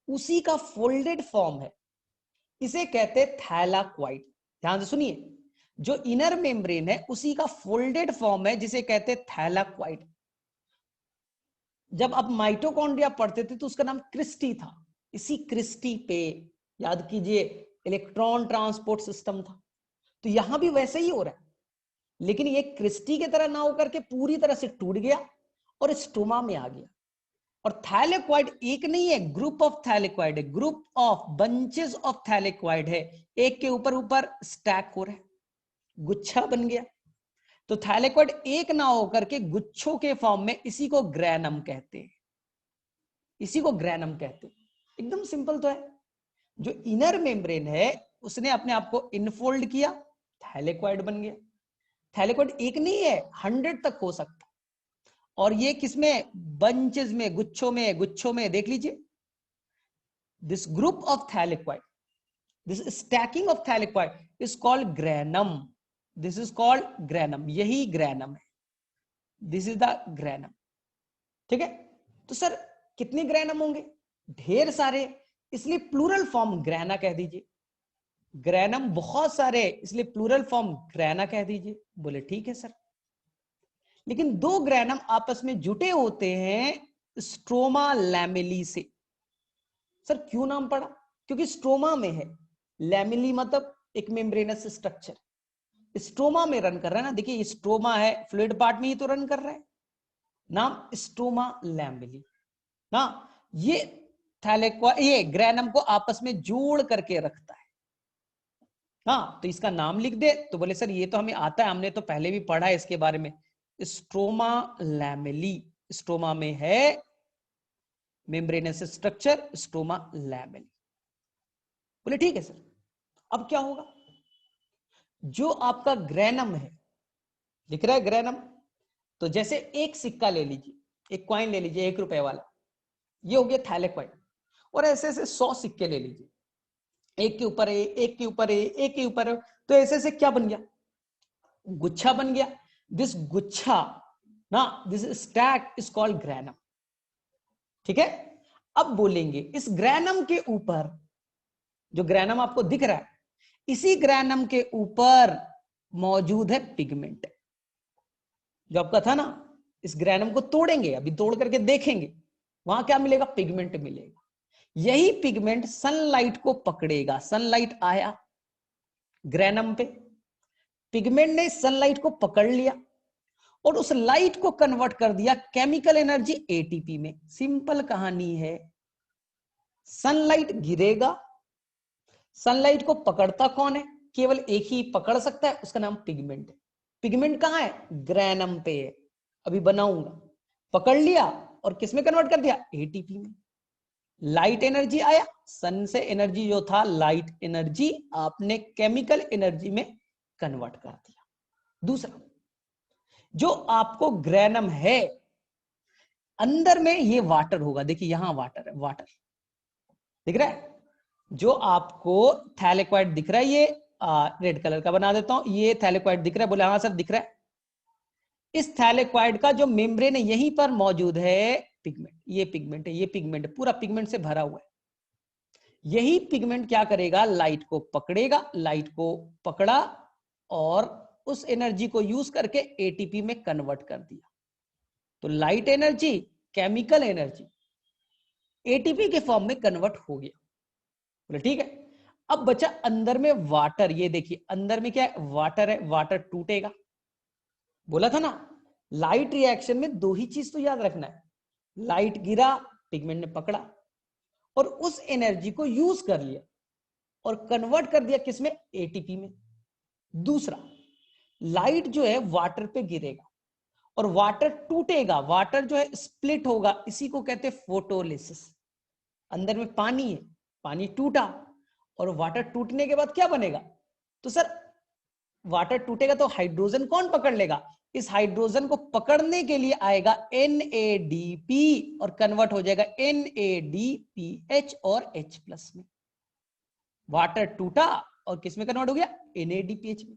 उसी का फोल्डेड फॉर्म है, इसे कहते हैं थैलाक्वाइड। ध्यान से सुनिए, जो इनर मेम्ब्रेन है उसी का फोल्डेड फॉर्म है, जिसे कहते हैं थैलाक्वाइड। जब आप माइटोकॉन्ड्रिया पढ़ते थे तो उसका नाम क्रिस्टी था। इसी क्रिस्टी पे, याद कीजिए, इलेक्ट्रॉन ट्रांसपोर्ट सिस्टम था। तो यहां भी वैसे ही हो रहा है, लेकिन ये क्रिस्टी की तरह ना होकर के पूरी तरह से टूट गया और स्टोमा में आ गया। और थैलेक्वाइड एक नहीं है, ग्रुप ऑफ थैलेक्वाइड है, group of bunches of thylakoid है, एक के ऊपर ऊपर स्टैक हो रहा है, गुच्छा बन गया। तो थैलेक्वाइड एक ना होकर के गुच्छों के फॉर्म में, इसी को ग्रैनम कहते हैं, एकदम सिंपल तो है। जो इनर मेम्ब्रेन है उसने अपने आप को इनफोल्ड किया, थैलेक्वाइड बन गया। थैलेक्वाइड एक नहीं है, 100 तक हो सकता। और ये किसमें? बंचेस में, गुच्छों में देख लीजिए। This group of thylakoid, this stacking of thylakoid is called granum. This is called granum, यही ग्रैनम है, दिस इज द ग्रैनम। ठीक है, तो सर कितने ग्रैनम होंगे? ढेर सारे, इसलिए प्लूरल फॉर्म ग्रैना कह दीजिए। ग्रैनम बहुत सारे, इसलिए प्लूरल फॉर्म ग्रैना कह दीजिए। बोले ठीक है सर, लेकिन दो ग्रैनम आपस में जुटे होते हैं स्ट्रोमा लैमेली से। सर क्यों नाम पड़ा? क्योंकि स्ट्रोमा में है, लैमेली मतलब एक मेम्ब्रेनस स्ट्रक्चर, स्ट्रोमा में रन कर रहा है ना। देखिए स्ट्रोमा है, फ्लूइड पार्ट में ही तो रन कर रहा है, नाम स्ट्रोमा लैमेली ना। ये थैलेक्वाइड ये ग्रैनम को आपस में जोड़ करके रखता है। हाँ, तो इसका नाम लिख दे तो बोले सर ये तो हमें आता है, हमने तो पहले भी पढ़ा है इसके बारे में, स्ट्रोमा लैमेली। स्ट्रोमा में है मेम्ब्रेनस स्ट्रक्चर, स्ट्रोमा लैमेली। बोले ठीक है सर। अब क्या होगा, जो आपका ग्रैनम है, दिख रहा है ग्रैनम, तो जैसे एक सिक्का ले लीजिए, एक कॉइन ले लीजिए 1 रुपए वाला, ये हो गया थैलेक्वाइड। और ऐसे ऐसे 100 सिक्के ले लीजिए, एक के ऊपर एक के ऊपर एक के ऊपर, तो ऐसे ऐसे क्या बन गया, गुच्छा बन गया। दिस गुच्छा ना, this stack is called granum. ठीक है। अब बोलेंगे इस ग्रैनम के ऊपर, जो ग्रैनम आपको दिख रहा है, इसी ग्रैनम के ऊपर मौजूद है पिगमेंट। जो आपका था ना, इस ग्रैनम को तोड़ेंगे, अभी तोड़ करके देखेंगे, वहां क्या मिलेगा, पिगमेंट मिलेगा। यही पिगमेंट सनलाइट को पकड़ेगा। सनलाइट आया ग्रैनम पे, पिगमेंट ने सनलाइट को पकड़ लिया और उस लाइट को कन्वर्ट कर दिया केमिकल एनर्जी एटीपी में। सिंपल कहानी है, सनलाइट गिरेगा, सनलाइट को पकड़ता कौन है, केवल एक ही पकड़ सकता है, उसका नाम पिगमेंट है। पिगमेंट कहां है, ग्रैनम पे है। अभी बनाऊंगा, पकड़ लिया और किस में कन्वर्ट कर दिया, एटीपी में। लाइट एनर्जी आया, सन से एनर्जी जो था लाइट एनर्जी, आपने केमिकल एनर्जी में कन्वर्ट कर दिया। दूसरा, जो आपको ग्रैनम है, अंदर में ये वाटर होगा, देखिए यहां वाटर है, वाटर दिख रहा है। जो आपको थैलेक्वाइड दिख रहा है, ये रेड कलर का बना देता हूं, ये थैलेक्वाइड दिख रहा है, बोले हाँ सर दिख रहा है। इस थैलेक्वाइड का जो मेम्ब्रेन है यहीं पर मौजूद है पिगमेंट। ये पिगमेंट है, ये पिगमेंट पूरा पिगमेंट से भरा हुआ है। यही पिगमेंट क्या करेगा, लाइट को पकड़ेगा, लाइट को पकड़ा और उस एनर्जी को यूज करके एटीपी में कन्वर्ट कर दिया। तो light energy, chemical energy ATP के फॉर्म में कन्वर्ट हो गया। बोले ठीक है। अब बचा अंदर में वाटर, ये देखिए अंदर में क्या है, वाटर है, वाटर टूटेगा। बोला था ना, लाइट रिएक्शन में दो ही चीज तो याद रखना है, लाइट गिरा, पिगमेंट ने पकड़ा और उस एनर्जी को यूज कर लिया और कन्वर्ट कर दिया किसमें, एटीपी में। दूसरा, लाइट जो है वाटर पे गिरेगा और वाटर टूटेगा, वाटर जो है स्प्लिट होगा, इसी को कहते हैं फोटोलिसिस। अंदर में पानी है, पानी टूटा और वाटर टूटने के बाद क्या बनेगा, तो सर वाटर टूटेगा तो हाइड्रोजन कौन पकड़ लेगा, इस हाइड्रोजन को पकड़ने के लिए आएगा NADP और कन्वर्ट हो जाएगा NADPH और H+ में। वाटर टूटा और किस में कन्वर्ट हो गया, NADPH में।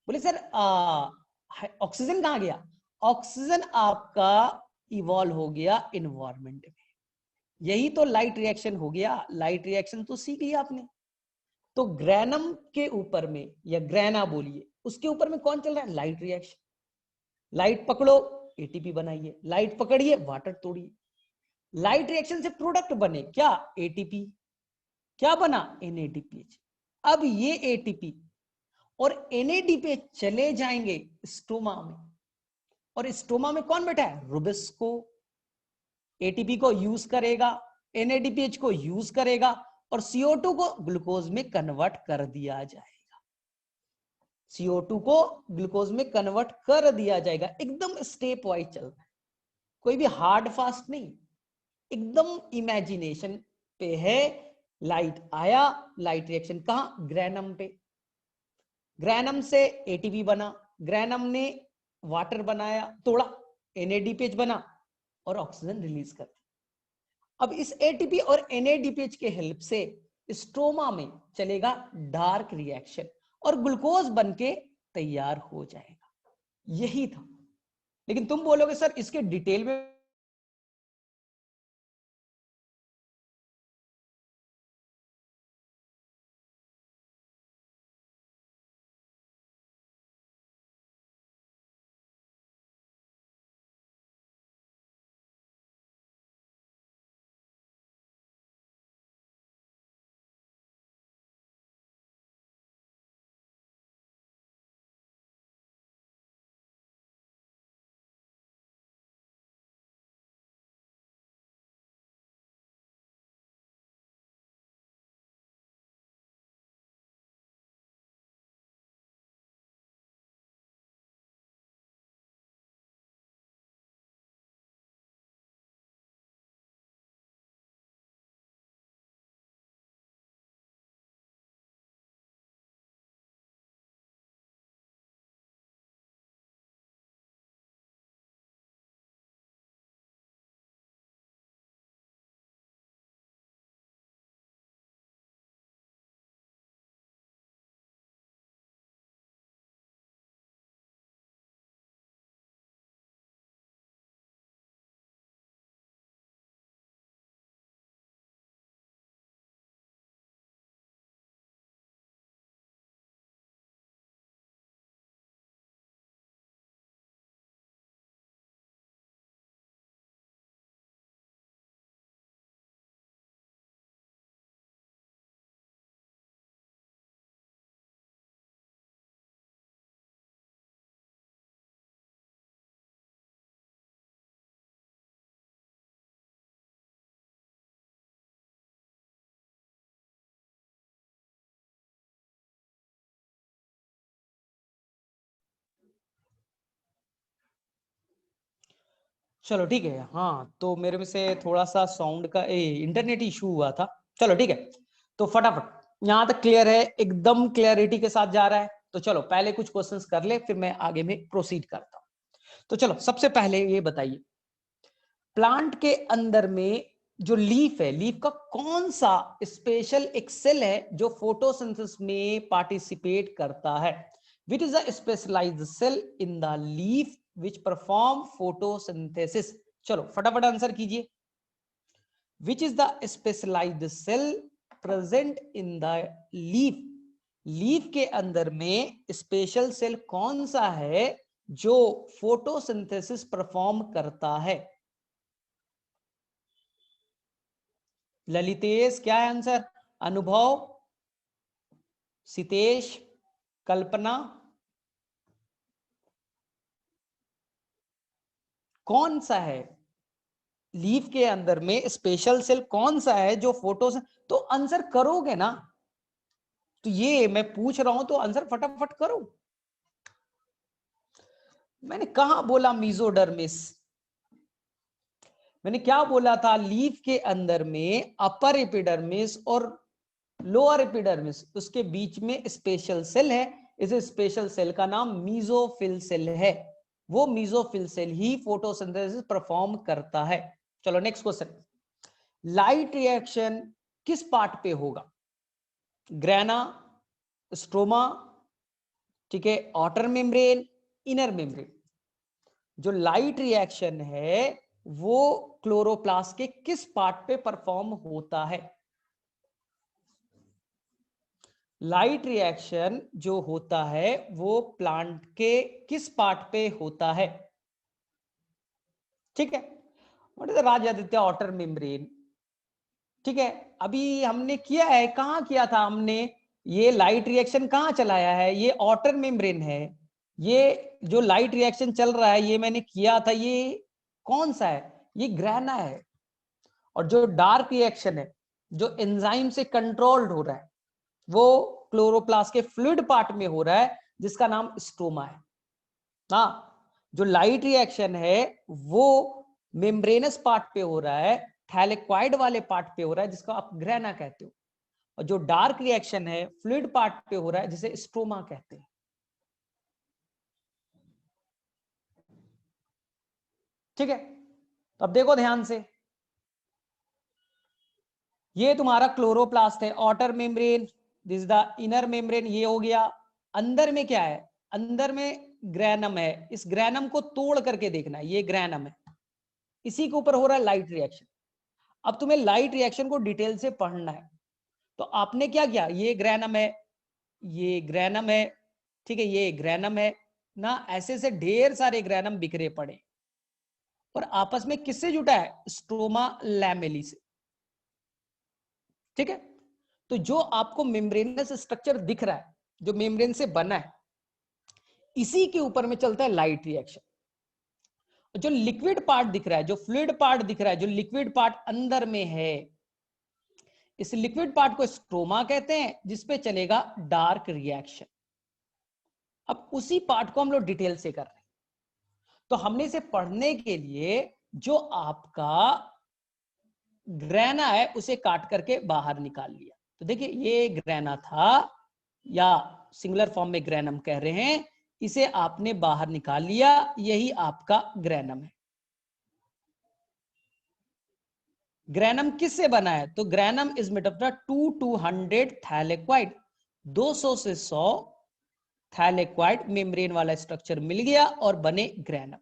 बोले सर ऑक्सीजन कहां गया, ऑक्सीजन आपका इवॉल्व हो गया इन्वायरमेंट में। यही तो लाइट रिएक्शन हो गया, लाइट रिएक्शन तो सीख लिया आपने। तो ग्रैनम के ऊपर में, या ग्रैना बोलिए, उसके ऊपर में कौन चल रहा है, लाइट रिएक्शन। लाइट पकड़ो, एटीपी बनाइए, लाइट पकड़िए, वाटर तोड़िए। लाइट रिएक्शन से प्रोडक्ट बने क्या, एटीपी। क्या बना, NADPH। अब ये एटीपी और NADPH चले जाएंगे स्टोमा में, और स्टोमा में कौन बैठा है, रुबिस्को। एटीपी को यूज करेगा, NADPH को यूज करेगा और CO2 को ग्लूकोज में कन्वर्ट कर दिया जाएगा। CO2 को ग्लूकोज में कन्वर्ट कर दिया जाएगा। एकदम स्टेप वाइज चल रहा है, कोई भी हार्ड फास्ट नहीं, एकदम इमेजिनेशन पे है। लाइट आया, लाइट रिएक्शन कहां, ग्रैनम पे, ग्रैनम से एटीपी बना, ग्रैनम ने वाटर बनाया, तोड़ा, NADPH बना और ऑक्सीजन रिलीज कर दी। अब इस एटीपी और NADPH के हेल्प से स्ट्रोमा में चलेगा डार्क रिएक्शन और ग्लूकोज बनके तैयार हो जाएगा। यही था। लेकिन तुम बोलोगे सर इसके डिटेल में चलो ठीक है। हाँ, तो मेरे में से थोड़ा सा साउंड का इंटरनेट इशू हुआ था। चलो ठीक है, तो फटाफट यहां तक क्लियर है, एकदम क्लियरिटी के साथ जा रहा है। तो चलो पहले कुछ क्वेश्चंस कर ले, फिर मैं आगे में प्रोसीड करता हूं। तो चलो सबसे पहले ये बताइए, प्लांट के अंदर में जो लीफ है, लीफ का कौन सा स्पेशल एक सेल है जो फोटोसिंथेसिस में पार्टिसिपेट करता है? Which is the specialized cell in the leaf which perform photosynthesis? चलो फटाफट आंसर कीजिए। Which is the specialized cell present in the leaf? Leaf के अंदर में स्पेशल सेल कौन सा है जो फोटोसिंथेसिस परफॉर्म करता है? ललितेश क्या है आंसर? अनुभव, सितेश, कल्पना, कौन सा है लीफ के अंदर में स्पेशल सेल कौन सा है जो फोटो से? तो आंसर करोगे ना, तो ये मैं पूछ रहा हूं तो आंसर फटाफट करो। मैंने कहा बोला मीजोडर्मिस? मैंने क्या बोला था? लीफ के अंदर में अपर एपिडर्मिस और लोअर एपिडर्मिस, उसके बीच में स्पेशल सेल है। इस स्पेशल सेल का नाम मीजोफिल सेल है। वो मीजोफिल सेल ही फोटोसिंथेसिस परफॉर्म करता है। चलो नेक्स्ट क्वेश्चन, लाइट रिएक्शन किस पार्ट पे होगा? ग्रेना, स्ट्रोमा, ठीक है, आउटर मेम्ब्रेन, इनर मेम्ब्रेन? जो लाइट रिएक्शन है वो क्लोरोप्लास्ट के किस पार्ट पे परफॉर्म होता है? लाइट रिएक्शन जो होता है वो प्लांट के किस पार्ट पे होता है? ठीक है, what is the Raj Aditya outer membrane? ठीक है, अभी हमने किया है, कहां किया था हमने? ये लाइट रिएक्शन कहां चलाया है? ये आउटर मेम्ब्रेन है। ये जो लाइट रिएक्शन चल रहा है ये मैंने किया था, ये कौन सा है? ये ग्रेना है। और जो डार्क रिएक्शन है जो एंजाइम से कंट्रोल्ड हो रहा है वो क्लोरोप्लास्ट के फ्लूइड पार्ट में हो रहा है जिसका नाम स्ट्रोमा है। हाँ, जो लाइट रिएक्शन है वो मेम्ब्रेनस पार्ट पे हो रहा है, थैलेक्वाइड वाले पार्ट पे हो रहा है जिसको आप ग्रेना कहते हो। और जो डार्क रिएक्शन है फ्लूइड पार्ट पे हो रहा है जिसे स्ट्रोमा कहते हैं। ठीक है, तो अब देखो ध्यान से, ये तुम्हारा क्लोरोप्लास्ट है, outer membrane, this the inner membrane, ये हो गया। अंदर में क्या है? अंदर में ग्रैनम है। इस ग्रैनम को तोड़ करके देखना है, ये ग्रैनम है, इसी के ऊपर हो रहा है लाइट रिएक्शन। अब तुम्हें लाइट रिएक्शन को डिटेल से पढ़ना है, तो आपने क्या किया? ये ग्रैनम है, ये ग्रैनम है, ठीक है, ये ग्रैनम है ना, ऐसे से ढेर सारे ग्रैनम बिखरे पड़े और आपस में किससे जुटा है? स्ट्रोमा लैमेली से। ठीक है, तो जो आपको मेम्ब्रेनस स्ट्रक्चर दिख रहा है जो मेम्ब्रेन से बना है, इसी के ऊपर में चलता है लाइट रिएक्शन। जो लिक्विड पार्ट दिख रहा है, जो फ्लूइड पार्ट दिख रहा है, जो लिक्विड पार्ट अंदर में है, इस लिक्विड पार्ट को स्ट्रोमा कहते हैं जिसपे चलेगा डार्क रिएक्शन। अब उसी पार्ट को हम लोग डिटेल से कर रहे हैं। तो हमने इसे पढ़ने के लिए जो आपका ग्रेना है उसे काट करके बाहर निकाल लिया। तो देखिए ये ग्रेना था, या सिंगुलर फॉर्म में ग्रेनम कह रहे हैं, इसे आपने बाहर निकाल लिया, यही आपका ग्रेनम है। ग्रेनम किससे बना है? तो granum is made of the 200 thylakoid, 200 से 100 थैलेक्वाइड मेम्ब्रेन वाला स्ट्रक्चर मिल गया और बने ग्रेनम।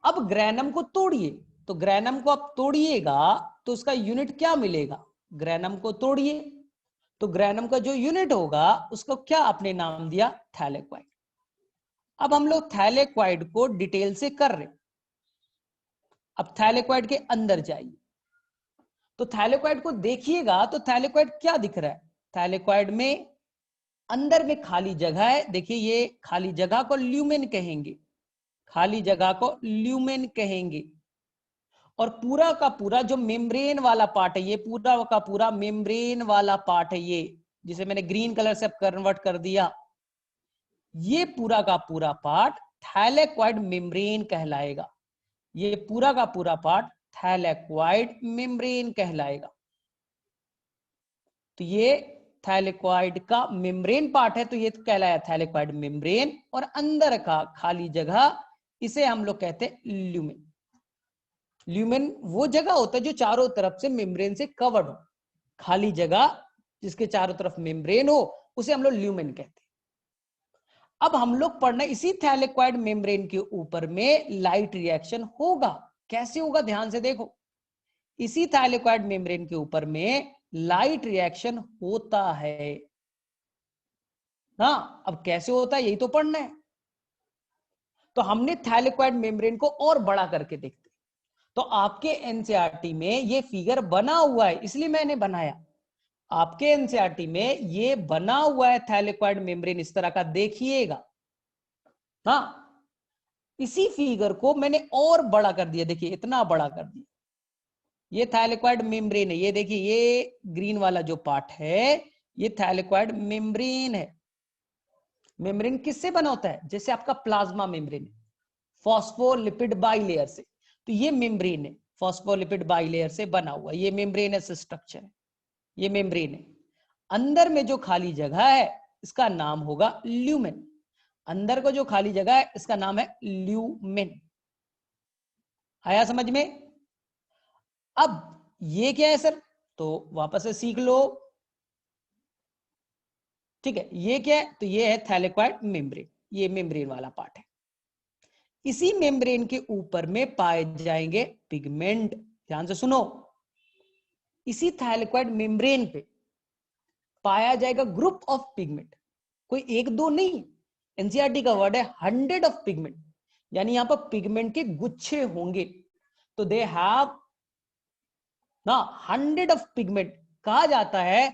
अब ग्रेनम को तोड़िए, तो ग्रेनम को आप तोड़िएगा तो उसका यूनिट क्या मिलेगा? ग्रेनम को तोड़िए तो ग्रेनम का जो यूनिट होगा उसको क्या आपने नाम दिया? थैलेक्वाइड। अब हम लोग थैलेक्वाइड को डिटेल से कर रहे। अब थैलेक्वाइड के अंदर जाइए, तो थैलेक्वाइड को देखिएगा तो थैलेक्वाइड क्या दिख रहा है? थैलेक्वाइड में अंदर में खाली जगह है। देखिए ये खाली जगह को ल्यूमेन कहेंगे, खाली जगह को ल्यूमेन कहेंगे। और पूरा का पूरा जो मेम्ब्रेन वाला पार्ट है, ये पूरा का पूरा मेम्ब्रेन वाला पार्ट है, ये जिसे मैंने ग्रीन कलर से कन्वर्ट कर दिया, ये पूरा का पूरा पार्ट थैलेक्वाइड मेम्ब्रेन कहलाएगा। ये पूरा का पूरा पार्ट थैलेक्वाइड मेम्ब्रेन कहलाएगा। तो ये थैलेक्वाइड का मेम्ब्रेन पार्ट है, तो ये कहलाया थैलेक्वाइड मेम्ब्रेन। और अंदर का खाली जगह इसे हम लोग कहते हैं ल्यूमेन। ल्यूमेन वो जगह होता है जो चारों तरफ से मेम्ब्रेन से कवर्ड हो, खाली जगह जिसके चारों तरफ मेम्ब्रेन हो उसे हम लोग ल्यूमेन कहते हैं। अब हम लोग पढ़ना इसी थैलेक्वाइड मेम्ब्रेन के ऊपर में लाइट रिएक्शन होगा। कैसे होगा ध्यान से देखो, इसी थैलेक्वाइड मेम्ब्रेन के ऊपर में लाइट रिएक्शन होता है ना। अब कैसे होता है यही तो पढ़ना है। तो हमने थैलेक्वाइड मेम्ब्रेन को और बड़ा करके देखते। तो आपके एनसीईआरटी में ये फिगर बना हुआ है, इसलिए मैंने बनाया। आपके एनसीईआरटी में ये बना हुआ है थैलेक्वाइड मेम्ब्रेन, इस तरह का देखिएगा। हाँ, इसी फिगर को मैंने और बड़ा कर दिया, देखिए इतना बड़ा कर दिया। ये थैलेक्वाइड मेम्ब्रेन है, ये देखिए ये ग्रीन वाला जो पार्ट है ये थैलेक्वाइड मेम्ब्रेन है। मेम्ब्रेन किससे बना होता है? जैसे आपका प्लाज्मा मेम्ब्रेन है, फॉस्फोलिपिड बाइलेयर से। तो ये मेम्ब्रेन है, फॉस्फोलिपिड बाइलेयर से बना हुआ ये मेम्ब्रेनस स्ट्रक्चर है, ये मेम्ब्रेन है। अंदर में जो खाली जगह है इसका नाम होगा ल्यूमेन। अंदर को जो खाली जगह है इसका नाम है ल्यूमेन। आया समझ में? अब ये क्या है सर? तो वापस से सीख लो। ठीक है, ये क्या है? तो ये है थैलेक्वाइड मेम्ब्रेन, ये मेम्ब्रेन वाला पार्ट है। इसी मेम्ब्रेन के ऊपर में पाए जाएंगे पिगमेंट। ध्यान से सुनो, इसी थैलेक्वाइड मेम्ब्रेन पे पाया जाएगा ग्रुप ऑफ पिगमेंट। कोई एक दो नहीं, एनसीईआरटी का वर्ड है 100 ऑफ पिगमेंट, यानी यहां पर पिगमेंट के गुच्छे होंगे। तो दे हैव ना 100 ऑफ पिगमेंट। कहा जाता है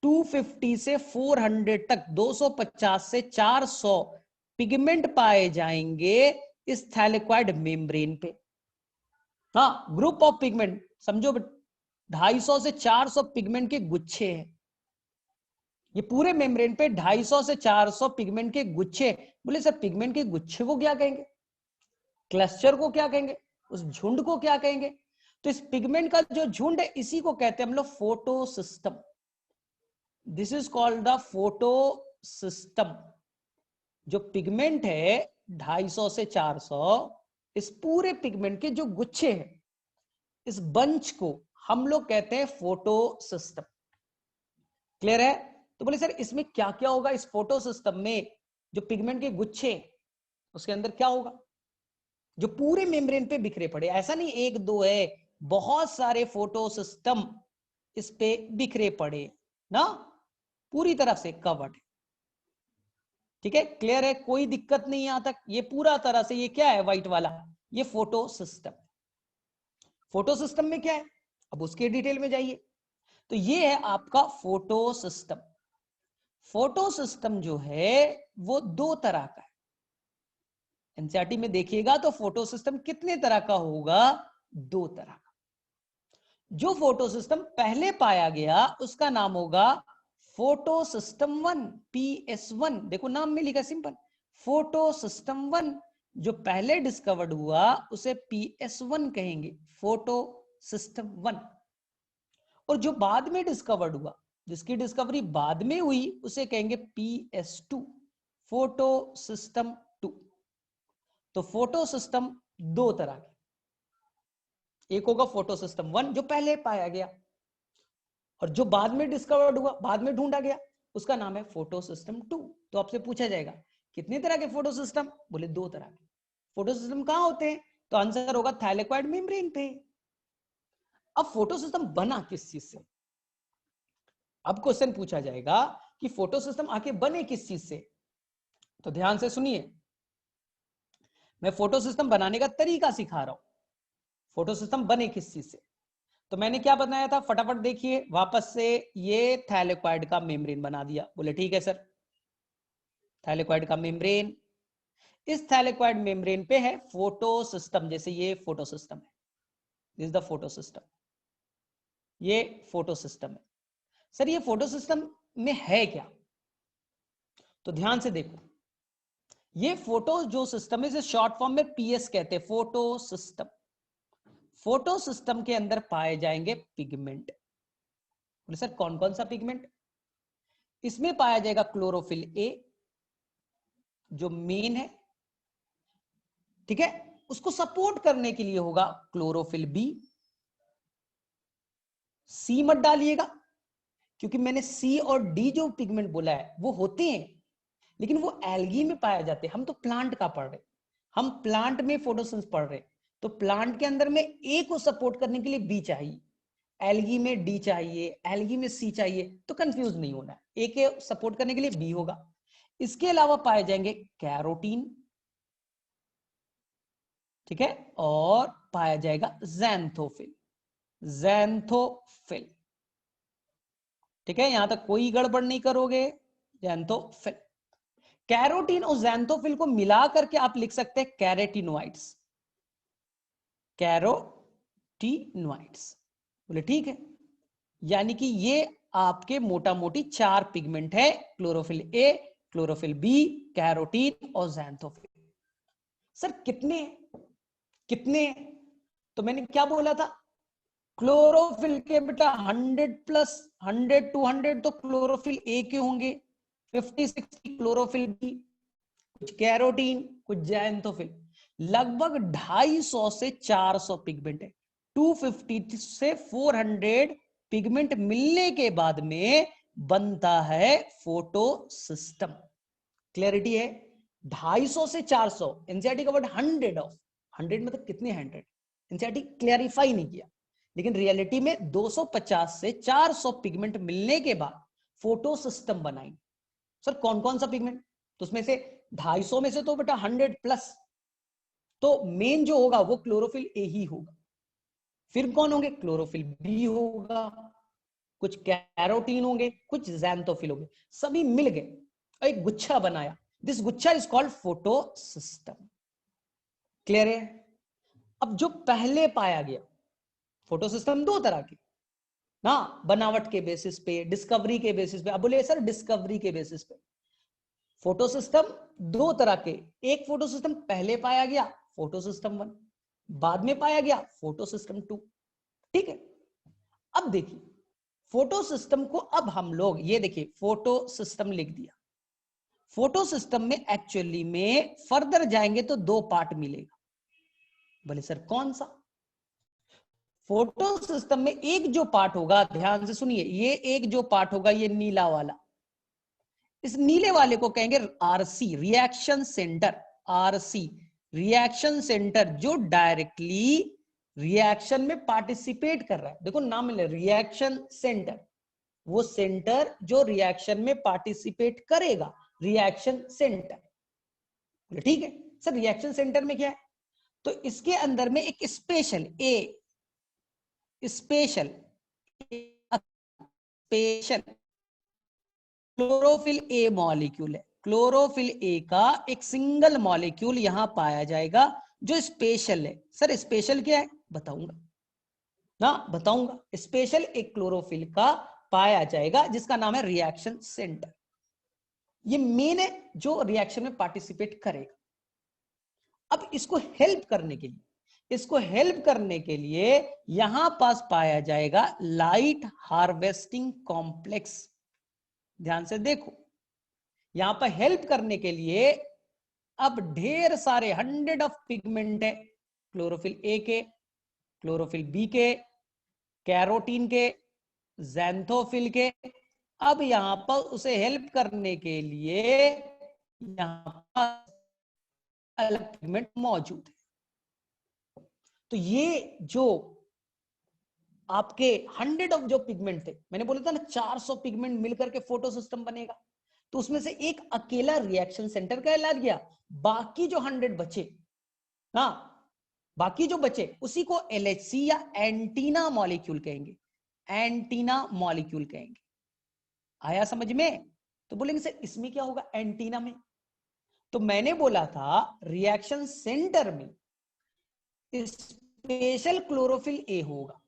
250 से 400 तक, 250 से 400 पिगमेंट पाए जाएंगे इस थैलेक्वाइड मेम्ब्रेन पे। हाँ, ग्रुप ऑफ पिगमेंट समझो, 250 से 400 पिगमेंट के गुच्छे हैं। ये पूरे मेम्ब्रेन पे 250 से 400 पिगमेंट के गुच्छे। बोले सर पिगमेंट के गुच्छे को क्या कहेंगे, क्लस्टर को क्या कहेंगे, उस झुंड को क्या कहेंगे? तो इस पिगमेंट का जो झुंड है इसी को कहते हैं हम लोग photo system. This is called the photo system. जो पिगमेंट है 250 से 400, इस पूरे पिगमेंट के जो गुच्छे हैं, इस बंच को हम लोग कहते हैं फोटो सिस्टम। क्लियर है? तो बोले सर इसमें क्या क्या होगा, इस फोटो सिस्टम में जो पिगमेंट के गुच्छे उसके अंदर क्या होगा? जो पूरे मेम्ब्रेन पे बिखरे पड़े, ऐसा नहीं एक दो है, बहुत सारे फोटो सिस्टम इस पे बिखरे पड़े ना, पूरी तरह से कवर्ड है। ठीक है, क्लियर है? कोई दिक्कत नहीं यहां तक। ये पूरा तरह से, ये क्या है व्हाइट वाला, ये फोटो सिस्टम। फोटो सिस्टम में क्या है अब उसके डिटेल में जाइए। तो ये है आपका फोटो सिस्टम। फोटो सिस्टम जो है वो दो तरह का है। एनसीईआरटी में देखिएगा तो फोटो सिस्टम कितने तरह का होगा? दो तरह का। जो फोटो सिस्टम पहले पाया गया उसका नाम होगा फोटो सिस्टम 1, PS1। देखो नाम में लिखा सिंपल, फोटो सिस्टम 1। जो पहले डिस्कवर्ड हुआ उसे PS1 कहेंगे, फोटो सिस्टम 1। और जो बाद में डिस्कवर्ड हुआ, जिसकी डिस्कवरी बाद में हुई, उसे कहेंगे PS2, फोटो सिस्टम 2। तो फोटो सिस्टम दो तरह के, एक होगा फोटो सिस्टम 1 जो पहले पाया गया, और जो बाद में डिस्कवर्ड हुआ, बाद में ढूंढा गया, उसका नाम है फोटो सिस्टम 2। तो आपसे पूछा जाएगा कितने तरह के फोटो सिस्टम? बोले दो तरह के। फोटो सिस्टम कहां होते हैं? तो आंसर होगा थैलेक्वाइड मेम्ब्रेन पे। अब फोटो सिस्टम बना किस चीज से? अब क्वेश्चन पूछा जाएगा कि फोटो सिस्टम आके बने किस चीज से। तो ध्यान से सुनिए, मैं फोटो सिस्टम बनाने का तरीका सिखा रहा हूं। फोटो सिस्टम बने किस चीज से? तो मैंने क्या बनाया था, फटाफट देखिए वापस से। ये थैलेक्वाइड का मेम्ब्रेन बना दिया। बोले ठीक है सर, थैलेक्वाइड का मेम्ब्रेन। इस थैलेक्वाइड मेम्ब्रेन पे है फोटो सिस्टम। जैसे ये फोटो सिस्टम है, this is the photo system, ये फोटो सिस्टम है। सर ये फोटो सिस्टम में है क्या? तो ध्यान से देखो, ये फोटो जो सिस्टम है इसे शॉर्ट फॉर्म में पीएस कहते हैं, फोटो सिस्टम। फोटो सिस्टम के अंदर पाए जाएंगे पिगमेंट। बोले सर कौन कौन सा पिगमेंट? इसमें पाया जाएगा क्लोरोफिल ए जो मेन है, ठीक है। उसको सपोर्ट करने के लिए होगा क्लोरोफिल बी। सी मत डालिएगा क्योंकि मैंने सी और डी जो पिगमेंट बोला है वो होते हैं, लेकिन वो एल्गी में पाए जाते हैं। हम तो प्लांट का पढ़ रहे, हम प्लांट में फोटोसिंथेसिस पढ़ रहे, तो प्लांट के अंदर में ए को सपोर्ट करने के लिए बी चाहिए, एल्गी में डी चाहिए, एल्गी में सी चाहिए, तो कंफ्यूज नहीं होना है, ए के सपोर्ट करने के लिए बी होगा। इसके अलावा पाए जाएंगे कैरोटीन, ठीक है, और पाया जाएगा ज़ैंथोफिल। ज़ैंथोफिल, ठीक है, यहां तक कोई गड़बड़ नहीं करोगे। ज़ैंथोफिल, कैरोटीन और ज़ैंथोफिल को मिला करके आप लिख सकते हैं कैरेटिनोइड्स। कैरोटिनोइड्स, बोले ठीक है। यानी कि ये आपके मोटा मोटी 4 पिगमेंट है, chlorophyll a, chlorophyll b, carotene और ज़ैंथोफिल। सर कितने कितने? तो मैंने क्या बोला था, क्लोरोफिल के बेटा 100 प्लस 100 200 तो क्लोरोफिल ए के होंगे, 50-60 क्लोरोफिल बी, कुछ कैरोटीन, कुछ ज़ैंथोफिल। लगभग 250 से 400 पिगमेंट है। 250 से 400 पिगमेंट मिलने के बाद में बनता है फोटो सिस्टम। क्लैरिटी है? 250 से 400, एनसीईआरटी का वर्ड 100 ऑफ 100 मतलब कितने 100, एनसीईआरटी क्लैरिफाई नहीं किया, लेकिन रियलिटी में 250 से 400 पिगमेंट मिलने के बाद फोटो सिस्टम बनाई। सर कौन कौन सा पिगमेंट? तो उसमें से 250 में से तो बेटा 100 प्लस, तो मेन जो होगा वो क्लोरोफिल ए ही होगा। फिर कौन होंगे? क्लोरोफिल बी होगा, कुछ कैरोटीन होंगे, कुछ ज़ैंथोफिल होंगे, सभी मिल गए एक गुच्छा बनाया। दिस गुच्छा is called photo system. Clear है? अब जो पहले पाया गया फोटो सिस्टम 2 तरह के ना, बनावट के बेसिस पे, डिस्कवरी के बेसिस पे। अब बोले सर डिस्कवरी के बेसिस पे फोटो सिस्टम 2 तरह के, एक फोटो सिस्टम पहले पाया गया फोटो सिस्टम 1, बाद में पाया गया फोटो सिस्टम 2, ठीक है। अब देखिए फोटो सिस्टम को, अब हम लोग ये देखिए फोटो सिस्टम लिख दिया। फोटो सिस्टम में एक्चुअली में फर्दर जाएंगे तो 2 पार्ट मिलेगा। बोले सर कौन सा? फोटो सिस्टम में एक जो पार्ट होगा, ध्यान से सुनिए, ये एक जो पार्ट होगा ये नीला वाला, इस नीले वाले को कहेंगे RC, reaction centre. RC, reaction centre, जो डायरेक्टली रिएक्शन में पार्टिसिपेट कर रहा है। देखो नाम मिले रिएक्शन सेंटर, वो सेंटर जो रिएक्शन में पार्टिसिपेट करेगा, रिएक्शन सेंटर। ठीक है सर, रिएक्शन सेंटर में क्या है? तो इसके अंदर में एक स्पेशल क्लोरोफिल ए मॉलिक्यूल है। क्लोरोफिल ए का एक सिंगल मॉलिक्यूल यहां पाया जाएगा जो स्पेशल है। सर स्पेशल क्या है? बताऊंगा ना, बताऊंगा। स्पेशल एक क्लोरोफिल का पाया जाएगा जिसका नाम है रिएक्शन सेंटर। ये मेन है जो रिएक्शन में पार्टिसिपेट करेगा। अब इसको हेल्प करने के लिए यहां पास पाया जाएगा लाइट हार्वेस्टिंग कॉम्प्लेक्स। ध्यान से देखो, यहां पर हेल्प करने के लिए अब ढेर सारे 100 ऑफ पिगमेंट है, क्लोरोफिल ए के, क्लोरोफिल बी के, कैरोटीन के, ज़ैंथोफिल के। अब यहां पर उसे हेल्प करने के लिए यहां पर अलग पिगमेंट मौजूद है। तो ये जो आपके 100 ऑफ जो पिगमेंट थे, मैंने बोला था ना 400 पिगमेंट मिलकर के फोटो सिस्टम बनेगा, तो उसमें से एक अकेला रिएक्शन सेंटर कहला गया। बाकी जो 100 बचे ना, बाकी जो बचे उसी को एलएचसी या एंटीना मॉलिक्यूल कहेंगे, एंटीना मॉलिक्यूल कहेंगे। आया समझ में? तो बोलेंगे सर इसमें क्या होगा एंटीना में? तो मैंने बोला था रिएक्शन सेंटर में स्पेशल क्लोरोफिल ए होगा।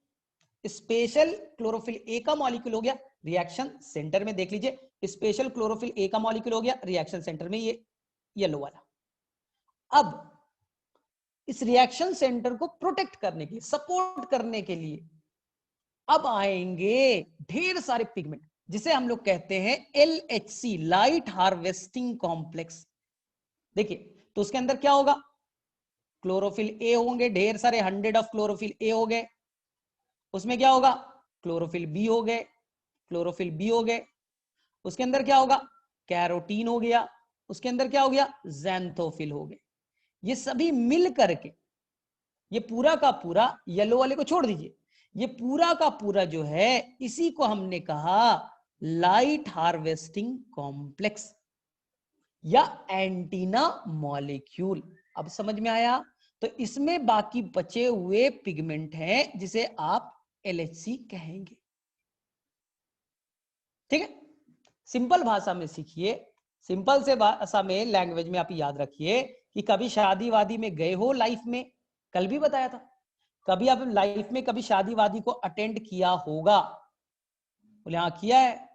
स्पेशल क्लोरोफिल ए का मॉलिक्यूल हो गया रिएक्शन सेंटर में, देख लीजिए स्पेशल क्लोरोफिल ए का मॉलिक्यूल हो गया रिएक्शन सेंटर में, ये येलो वाला। अब इस रिएक्शन सेंटर को प्रोटेक्ट करने के लिए, सपोर्ट करने के लिए अब आएंगे ढेर सारे पिगमेंट, जिसे हम लोग कहते हैं LHC, लाइट हार्वेस्टिंग कॉम्प्लेक्स। देखिए तो उसके अंदर क्या होगा, क्लोरोफिल ए होंगे, ढेर सारे 100 ऑफ क्लोरोफिल ए हो गए। उसमें क्या होगा, क्लोरोफिल बी हो गए, क्लोरोफिल बी हो गए। उसके अंदर क्या होगा, कैरोटीन हो गया। उसके अंदर क्या हो गया, ज़ैंथोफिल हो गए। ये सभी मिल करके, ये पूरा का पूरा, येलो वाले को छोड़ दीजिए, ये पूरा का पूरा जो है, इसी को हमने कहा लाइट हार्वेस्टिंग कॉम्प्लेक्स या एंटीना मॉलिक्यूल। अब समझ में आया? तो इसमें बाकी बचे हुए पिगमेंट हैं जिसे आप LHC कहेंगे। ठीक है, सिंपल भाषा में सीखिए, सिंपल से भाषा में, लैंग्वेज में आप याद रखिए कि कभी शादी वादी में गए हो लाइफ में, कल भी बताया था, कभी आप लाइफ में कभी शादी वादी को अटेंड किया होगा? बोले हाँ किया है।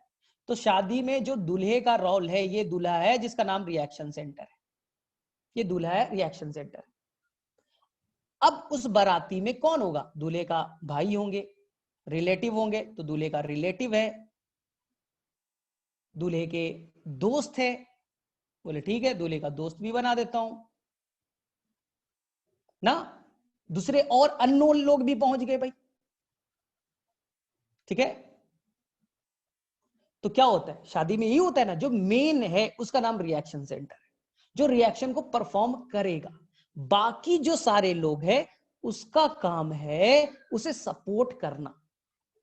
तो शादी में जो दूल्हे का रोल है, ये दूल्हा है जिसका नाम रिएक्शन सेंटर है, ये दूल्हा है रिएक्शन सेंटर। अब उस बाराती में कौन होगा, दूल्हे का भाई होंगे, रिलेटिव होंगे, तो दूल्हे का रिलेटिव है, दूल्हे के दोस्त है, बोले ठीक है दूल्हे का दोस्त भी बना देता हूं ना, दूसरे और अननोन लोग भी पहुंच गए भाई। ठीक है, तो क्या होता है शादी में, यही होता है ना, जो मेन है उसका नाम रिएक्शन सेंटर है, जो रिएक्शन को परफॉर्म करेगा। बाकी जो सारे लोग हैं उसका काम है उसे सपोर्ट करना।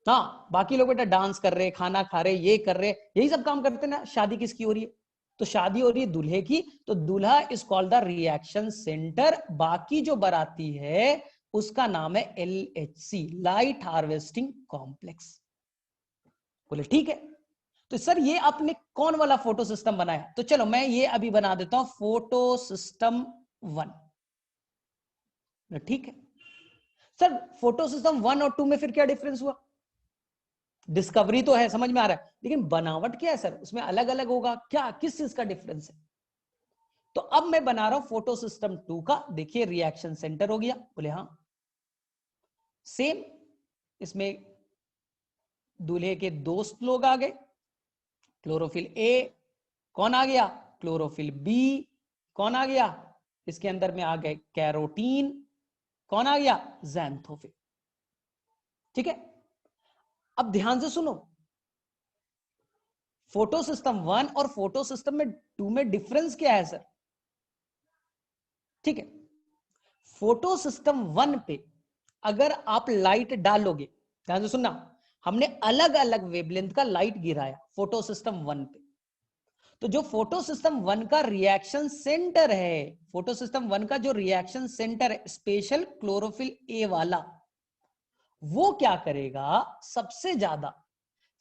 हाँ, बाकी लोग बेटा डांस कर रहे, खाना खा रहे, ये कर रहे, यही सब काम करते ना। शादी किसकी हो रही है, तो शादी हो रही है दूल्हे की, तो दूल्हा is called the reaction centre. बाकी जो बाराती है उसका नाम है LHC, लाइट हार्वेस्टिंग कॉम्प्लेक्स। बोले ठीक है, तो सर ये आपने कौन वाला फोटो सिस्टम बनाया? तो चलो मैं ये अभी बना देता हूं फोटो सिस्टम 1। ठीक है सर, फोटो सिस्टम 1 और 2 में फिर क्या डिफरेंस हुआ? डिस्कवरी तो है, समझ में आ रहा है, लेकिन बनावट क्या है सर, उसमें अलग अलग होगा क्या, किस चीज का डिफरेंस है? तो अब मैं बना रहा हूं फोटो सिस्टम 2 का। देखिए रिएक्शन सेंटर हो गया, बोले हाँ सेम, इसमें दूल्हे के दोस्त लोग आ गए, क्लोरोफिल ए, कौन आ गया, क्लोरोफिल बी, कौन आ गया, इसके अंदर में आ गए कैरोटीन, कौन आ गया, ज़ैंथोफिल। ठीक है, अब ध्यान से सुनो, फोटो सिस्टम 1 और फोटो सिस्टम में 2 में डिफरेंस क्या है सर? ठीक है, फोटो सिस्टम 1 पे अगर आप लाइट डालोगे, ध्यान से सुनना, हमने अलग अलग वेवलेंथ का लाइट गिराया फोटो सिस्टम 1 पे, तो जो फोटो सिस्टम 1 का रिएक्शन सेंटर है, फोटो सिस्टम 1 का जो रिएक्शन सेंटर है स्पेशल क्लोरोफिल ए वाला, वो क्या करेगा, सबसे ज्यादा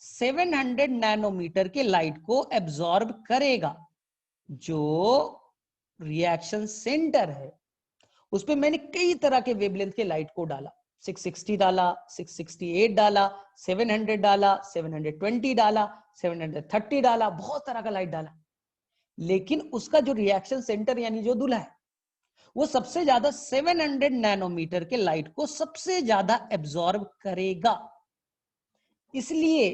700 नैनोमीटर के लाइट को एब्जॉर्ब करेगा। जो रिएक्शन सेंटर है उस पे मैंने कई तरह के वेवलेंथ के लाइट को डाला, 660 डाला, 668 डाला, 700 डाला, 720 डाला, 730 डाला, बहुत तरह का लाइट डाला, लेकिन उसका जो रिएक्शन सेंटर यानी जो दूल्हा है वो सबसे ज्यादा 700 नैनोमीटर के लाइट को सबसे ज्यादा एब्जॉर्ब करेगा। इसलिए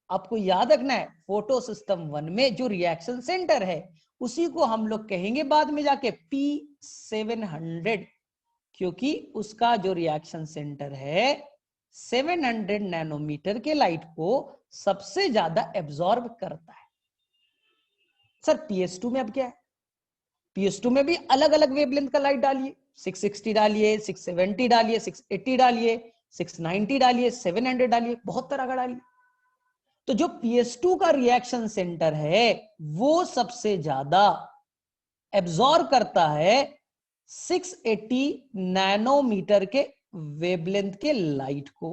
आपको याद रखना है, फोटो सिस्टम 1 में जो रिएक्शन सेंटर है उसी को हम लोग कहेंगे बाद में जाके P700, क्योंकि उसका जो रिएक्शन सेंटर है 700 नैनोमीटर के लाइट को सबसे ज्यादा एब्जॉर्ब करता है। सर PS2 में अब क्या है? PS2 में भी अलग अलग वेवलेंथ का लाइट डालिए, 660 डालिए, 670 डालिए, 680 डालिए, 690 डालिए, 700 डालिए, बहुत तरह का डालिए। तो जो PS2 का रिएक्शन सेंटर है वो सबसे ज्यादा एब्जॉर्ब करता है 680 नैनोमीटर के वेवलेंथ के लाइट को,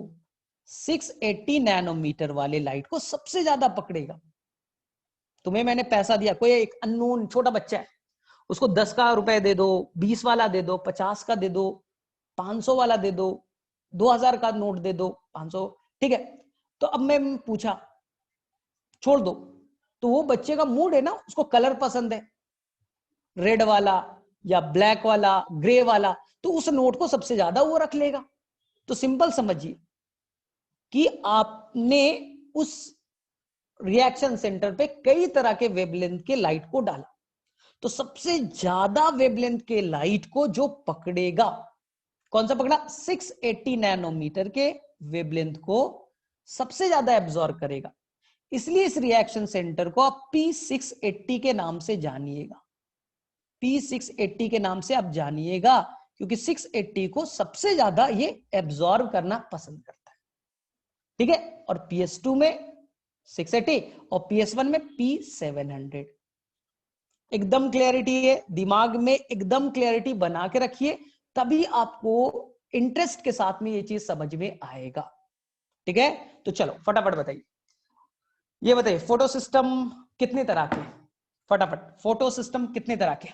680 नैनोमीटर वाले लाइट को सबसे ज्यादा पकड़ेगा। तुम्हें मैंने पैसा दिया, कोई एक अननोन छोटा बच्चा है, उसको 10 का रुपए दे दो, 20 वाला दे दो, 50 का दे दो, 500 वाला दे दो, 2000 का नोट दे दो, 500, ठीक है। तो अब मैं पूछा छोड़ दो, तो वो बच्चे का मूड है ना, उसको कलर पसंद है, रेड वाला, या ब्लैक वाला, ग्रे वाला, तो उस नोट को सबसे ज्यादा वो रख लेगा। तो सिंपल समझिए कि आपने उस रिएक्शन सेंटर पे कई तरह के वेवलेंथ के लाइट को डाला, तो सबसे ज्यादा वेवलेंथ के लाइट को जो पकड़ेगा, कौन सा पकड़ा, 680 नैनोमीटर के वेवलेंथ को सबसे ज्यादा एब्जॉर्ब करेगा। इसलिए इस रिएक्शन सेंटर को आप P680 के नाम से जानिएगा, P680 के नाम से आप जानिएगा, क्योंकि 680 को सबसे ज्यादा ये एब्जॉर्ब करना पसंद करता है। ठीक है, और PS2 में 680 और PS1 में P700। एकदम क्लैरिटी है, दिमाग में एकदम क्लैरिटी बना के रखिए, तभी आपको इंटरेस्ट के साथ में ये चीज समझ में आएगा। ठीक है, तो चलो फटाफट बताइए, ये बताइए फोटो सिस्टम कितने तरह के, फटाफट फोटो सिस्टम कितने तरह के,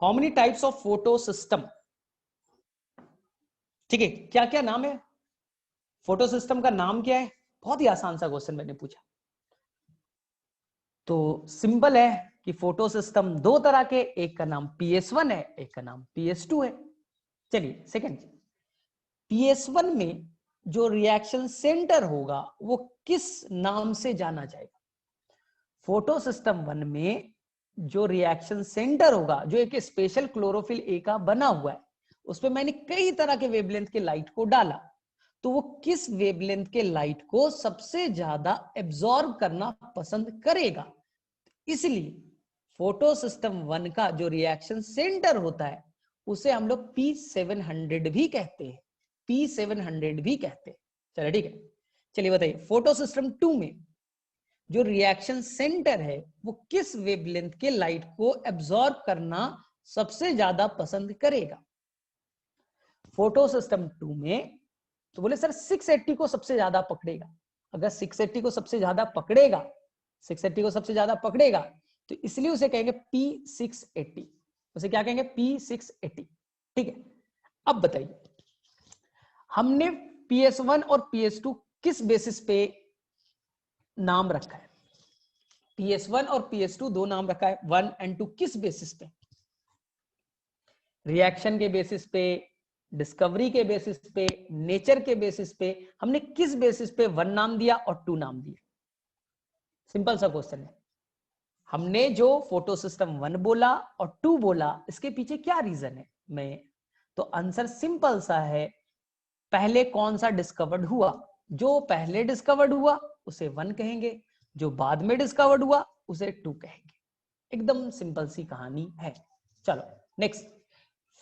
how many types of photo system. ठीक है, क्या क्या नाम है फोटो सिस्टम का, नाम क्या है, बहुत ही आसान सा क्वेश्चन मैंने पूछा। तो सिंपल है कि फोटो सिस्टम दो तरह के, एक का नाम PS1 है, एक का नाम PS2 है। चलिए सेकंड, PS1 में जो रिएक्शन सेंटर होगा वो किस नाम से जाना जाएगा। फोटो सिस्टम 1 में जो रिएक्शन सेंटर होगा, जो एक स्पेशल क्लोरोफिल ए का बना हुआ है, उसपे मैंने कई तरह के वेवलेंथ के लाइट को डाला, तो वो किस वेवलेंथ के लाइट को सबसे ज्यादा एब्जॉर्ब करना पसंद करेगा। इसलिए फोटो सिस्टम 1 का जो रिएक्शन सेंटर होता है उसे हम लोग P700 भी कहते हैं, P700 भी कहते हैं। चलिए ठीक है, चलिए बताइए फोटो सिस्टम 2 में जो रिएक्शन सेंटर है वो किस वेवलेंथ के लाइट को एब्जॉर्ब करना सबसे ज्यादा पसंद करेगा। फोटो सिस्टम 2 में तो बोले सर 680 को सबसे ज्यादा पकड़ेगा। अगर 680 को सबसे ज्यादा पकड़ेगा, 680 को सबसे ज्यादा पकड़ेगा, तो इसलिए उसे कहेंगे P680, उसे क्या कहेंगे, P680। ठीक है, अब बताइए हमने PS1 और PS2 किस बेसिस पे नाम रखा है। PS1 और PS2 दो नाम रखा है, 1 और 2 किस बेसिस पे, रिएक्शन के बेसिस पे, डिस्कवरी के बेसिस पे, नेचर के बेसिस पे, हमने किस बेसिस पे 1 नाम दिया और 2 नाम दिया। सिंपल सा क्वेश्चन है, हमने जो फोटो सिस्टम 1 बोला और 2 बोला, इसके पीछे क्या रीजन है। मैं तो आंसर सिंपल सा है, पहले कौन सा डिस्कवर्ड हुआ, जो पहले डिस्कवर्ड हुआ उसे 1 कहेंगे, जो बाद में डिस्कवर्ड हुआ उसे 2 कहेंगे। एकदम सिंपल सी कहानी है। चलो नेक्स्ट,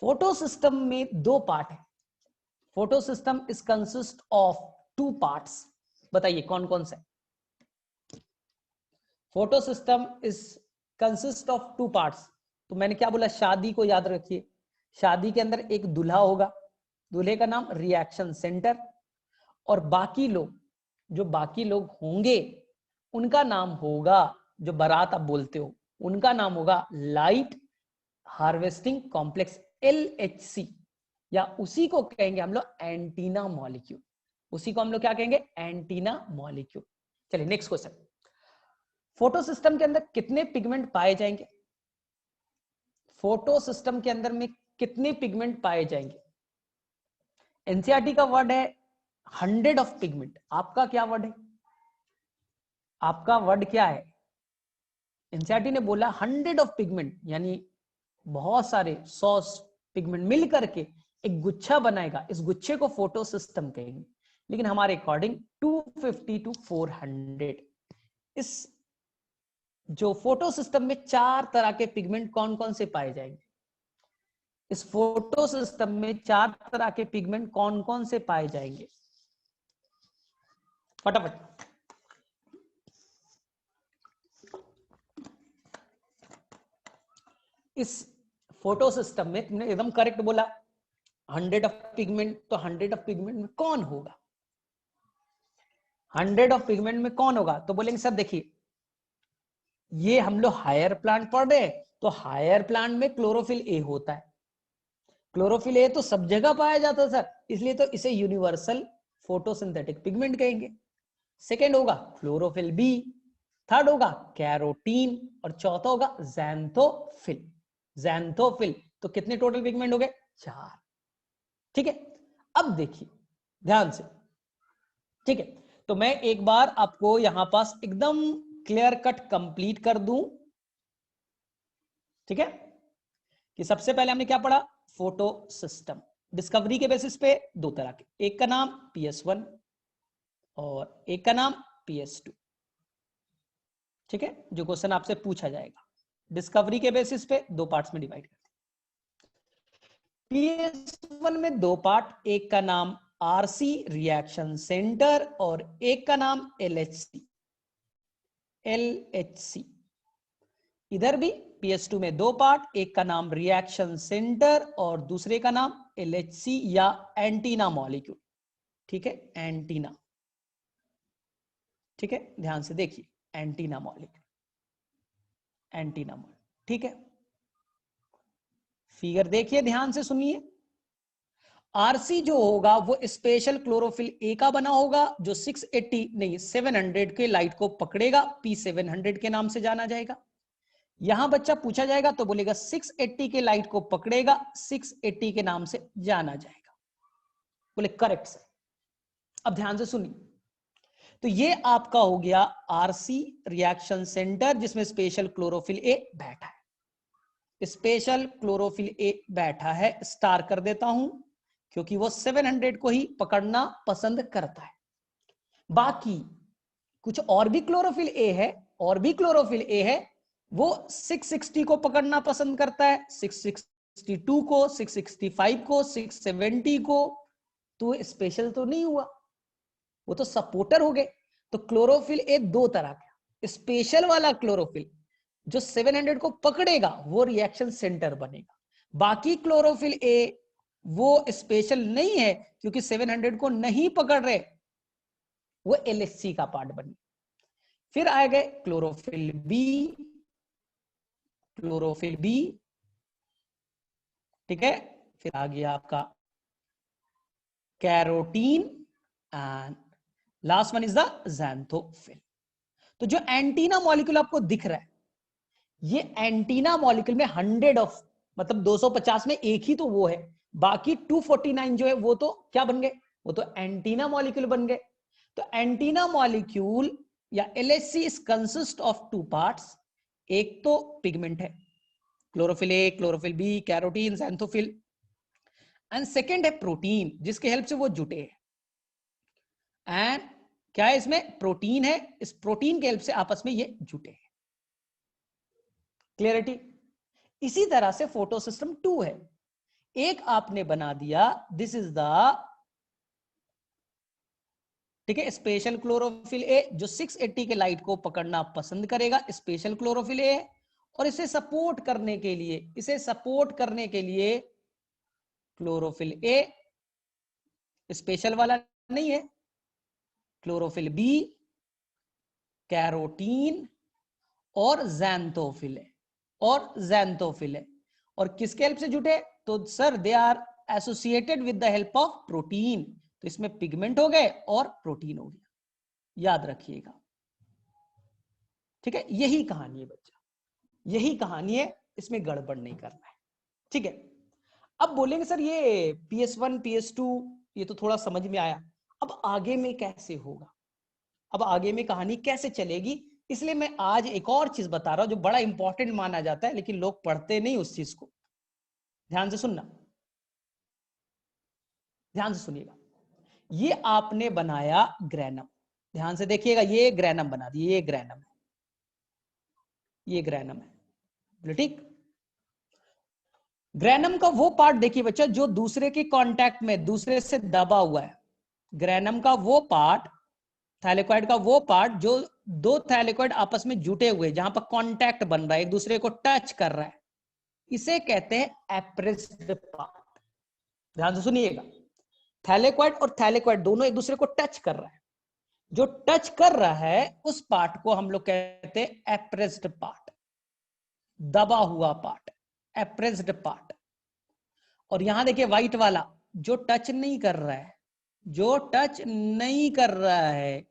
फोटो सिस्टम में दो पार्ट है, photo system is consist of 2 parts. बताइए कौन कौन से। Photo system is consist of 2 parts. तो मैंने क्या बोला, शादी को याद रखिए, शादी के अंदर एक दूल्हा होगा, दूल्हे का नाम रिएक्शन सेंटर, और बाकी लोग, जो बाकी लोग होंगे उनका नाम होगा, जो बारात आप बोलते हो उनका नाम होगा लाइट हार्वेस्टिंग कॉम्प्लेक्स, LHC, या उसी को कहेंगे हम लोग एंटीना मॉलिक्यूल, उसी को हम लोग क्या कहेंगे, एंटीना मॉलिक्यूल। चलिए नेक्स्ट क्वेश्चन, फोटो सिस्टम के अंदर कितने पिगमेंट पाए जाएंगे, फोटो सिस्टम के अंदर में कितने पिगमेंट पाए जाएंगे। एनसीईआरटी का वर्ड है 100 ऑफ पिगमेंट, आपका क्या वर्ड है, आपका वर्ड क्या है। एनसीईआरटी ने बोला 100 ऑफ पिगमेंट, यानी बहुत सारे 100 पिगमेंट मिल करके एक गुच्छा बनाएगा, इस गुच्छे को फोटो सिस्टम कहेंगे। लेकिन हमारे अकॉर्डिंग 250 to 400, इस जो फोटो सिस्टम में 4 तरह के पिगमेंट कौन कौन से पाए जाएंगे, इस फोटो सिस्टम में 4 तरह के पिगमेंट कौन कौन से पाए जाएंगे, फटाफट। इस फोटो सिस्टम में तुमने एकदम करेक्ट बोला, 100 ऑफ पिगमेंट, तो 100 ऑफ पिगमेंट में कौन होगा, 100 ऑफ पिगमेंट में कौन होगा। तो बोलेंगे सर देखिए, ये हम लोग हायर प्लांट पढ़ रहे हैं, तो हायर प्लांट में क्लोरोफिल ए होता है, क्लोरोफिल ए तो सब जगह पाया जाता है सर, इसलिए तो इसे यूनिवर्सल फोटोसिंथेटिक पिगमेंट कहेंगे। सेकेंड होगा क्लोरोफिल बी, थर्ड होगा कैरोटीन और चौथा होगा ज़ैंथोफिल। ज़ैंथोफिल तो कितने टोटल पिगमेंट हो गए? 4। ठीक है, अब देखिए ध्यान से। ठीक है, तो मैं एक बार आपको यहां पास एकदम क्लियर कट कंप्लीट कर दूं। ठीक है, कि सबसे पहले हमने क्या पढ़ा? Photo system. डिस्कवरी के बेसिस पे दो तरह के, एक का नाम PS1 और एक का नाम PS2। ठीक है, जो क्वेश्चन आपसे पूछा जाएगा डिस्कवरी के बेसिस पे दो पार्ट्स में डिवाइड करते हैं। PS1 में दो पार्ट, एक का नाम RC रिएक्शन सेंटर और एक का नाम LHC। इधर भी PS2 में दो पार्ट, एक का नाम रिएक्शन सेंटर और दूसरे का नाम LHC या एंटीना मॉलिक्यूल। ठीक है, एंटीना। ठीक है, ध्यान से देखिए, एंटीना मॉलिक्यूल, एंटीना मॉलिक्यूल। ठीक है, फिगर देखिए, ध्यान से सुनिए। आरसी जो होगा वो स्पेशल क्लोरोफिल ए का बना होगा, जो 680 नहीं 700 के लाइट को पकड़ेगा, P700 के नाम से जाना जाएगा। यहां बच्चा पूछा जाएगा तो बोलेगा 680 के लाइट को पकड़ेगा, 680 के नाम से जाना जाएगा। बोले करेक्ट सर। अब ध्यान से सुनिए, तो ये आपका हो गया आरसी रिएक्शन सेंटर, जिसमें स्पेशल क्लोरोफिल ए बैठा है। स्पेशल क्लोरोफिल ए बैठा है, स्टार कर देता हूं, क्योंकि वो 700 को ही पकड़ना पसंद करता है। बाकी कुछ और भी क्लोरोफिल ए है, और भी क्लोरोफिल ए है, वो 660 को पकड़ना पसंद करता है, 662 को, 665 को, 670 को। तो स्पेशल तो नहीं हुआ, वो तो सपोर्टर हो गए। तो क्लोरोफिल ए दो तरह का, स्पेशल वाला क्लोरोफिल जो 700 को पकड़ेगा वो रिएक्शन सेंटर बनेगा। बाकी क्लोरोफिल ए वो स्पेशल नहीं है, क्योंकि 700 को नहीं पकड़ रहे, वो LHC का पार्ट बने। फिर आ गए क्लोरोफिल बी, क्लोरोफिल बी। ठीक है, फिर आ गया आपका carotene and last one is the xanthophyll. तो जो एंटीना मॉलिक्यूल आपको दिख रहा है, ये एंटीना मॉलिक्यूल में 100 ऑफ मतलब 250 में एक ही तो वो है, बाकी 249 जो है वो तो क्या बन गए? वो तो एंटीना मॉलिक्यूल बन गए। तो एंटीना मॉलिक्यूल या LHC is consist of two parts. एक तो पिगमेंट है, chlorophyll a, chlorophyll b, carotene, xanthophyll. And second है प्रोटीन, जिसके हेल्प से वो जुटे हैं। एंड क्या है इसमें? प्रोटीन है, इस प्रोटीन के हेल्प से आपस में ये जुटे हैं। क्लियरिटी? इसी तरह से फोटो सिस्टम 2 है। एक आपने बना दिया, दिस इज द, ठीक है, स्पेशल क्लोरोफिल ए, जो 680 के लाइट को पकड़ना पसंद करेगा, स्पेशल क्लोरोफिल ए। और इसे सपोर्ट करने के लिए, इसे सपोर्ट करने के लिए क्लोरोफिल ए, स्पेशल वाला नहीं है, क्लोरोफिल बी, कैरोटीन और ज़ैंथोफिल है, और ज़ैंथोफिल है। और किसके हेल्प से जुटे? तो sir they are associated with the help of protein. तो इसमें पिगमेंट हो गए और प्रोटीन हो गया, याद रखिएगा। ठीक है, यही कहानी है बच्चा, यही कहानी है, इसमें गड़बड़ नहीं करना है। ठीक है, अब बोलेंगे सर ये PS1 PS2 ये तो थोड़ा समझ में आया, अब आगे में कैसे होगा, अब आगे में कहानी कैसे चलेगी? इसलिए मैं आज एक और चीज बता रहा हूं जो बड़ा इंपॉर्टेंट माना जाता है, लेकिन लोग पढ़ते नहीं उस चीज को। ध्यान से सुनना, ध्यान से सुनिएगा। ये आपने बनाया ग्रैनम, ध्यान से देखिएगा, ये ग्रैनम बना दिए, ये ग्रैनम है, ये ग्रैनम है, बोले ठीक। ग्रैनम का वो पार्ट देखिए बच्चा जो दूसरे के कांटेक्ट में, दूसरे से दबा हुआ है। ग्रैनम का वो पार्ट, थैलेकॉइड का वो पार्ट जो दो थैलेकॉइड आपस में जुटे हुए, जहां पर कांटेक्ट बन रहा है, एक दूसरे को टच कर रहा है, इसे कहते हैं एप्रेस्ड पार्ट। ध्यान से सुनिएगा, थैलेकॉइड और थैलेकॉइड दोनों एक दूसरे को टच कर रहा है, जो टच कर रहा है उस पार्ट को हम लोग कहते हैं एप्रेस्ड पार्ट, दबा हुआ पार्ट, एप्रेस्ड पार्ट। और यहां देखिए व्हाइट वाला जो टच नहीं कर रहा है, जो टच नहीं कर रहा है,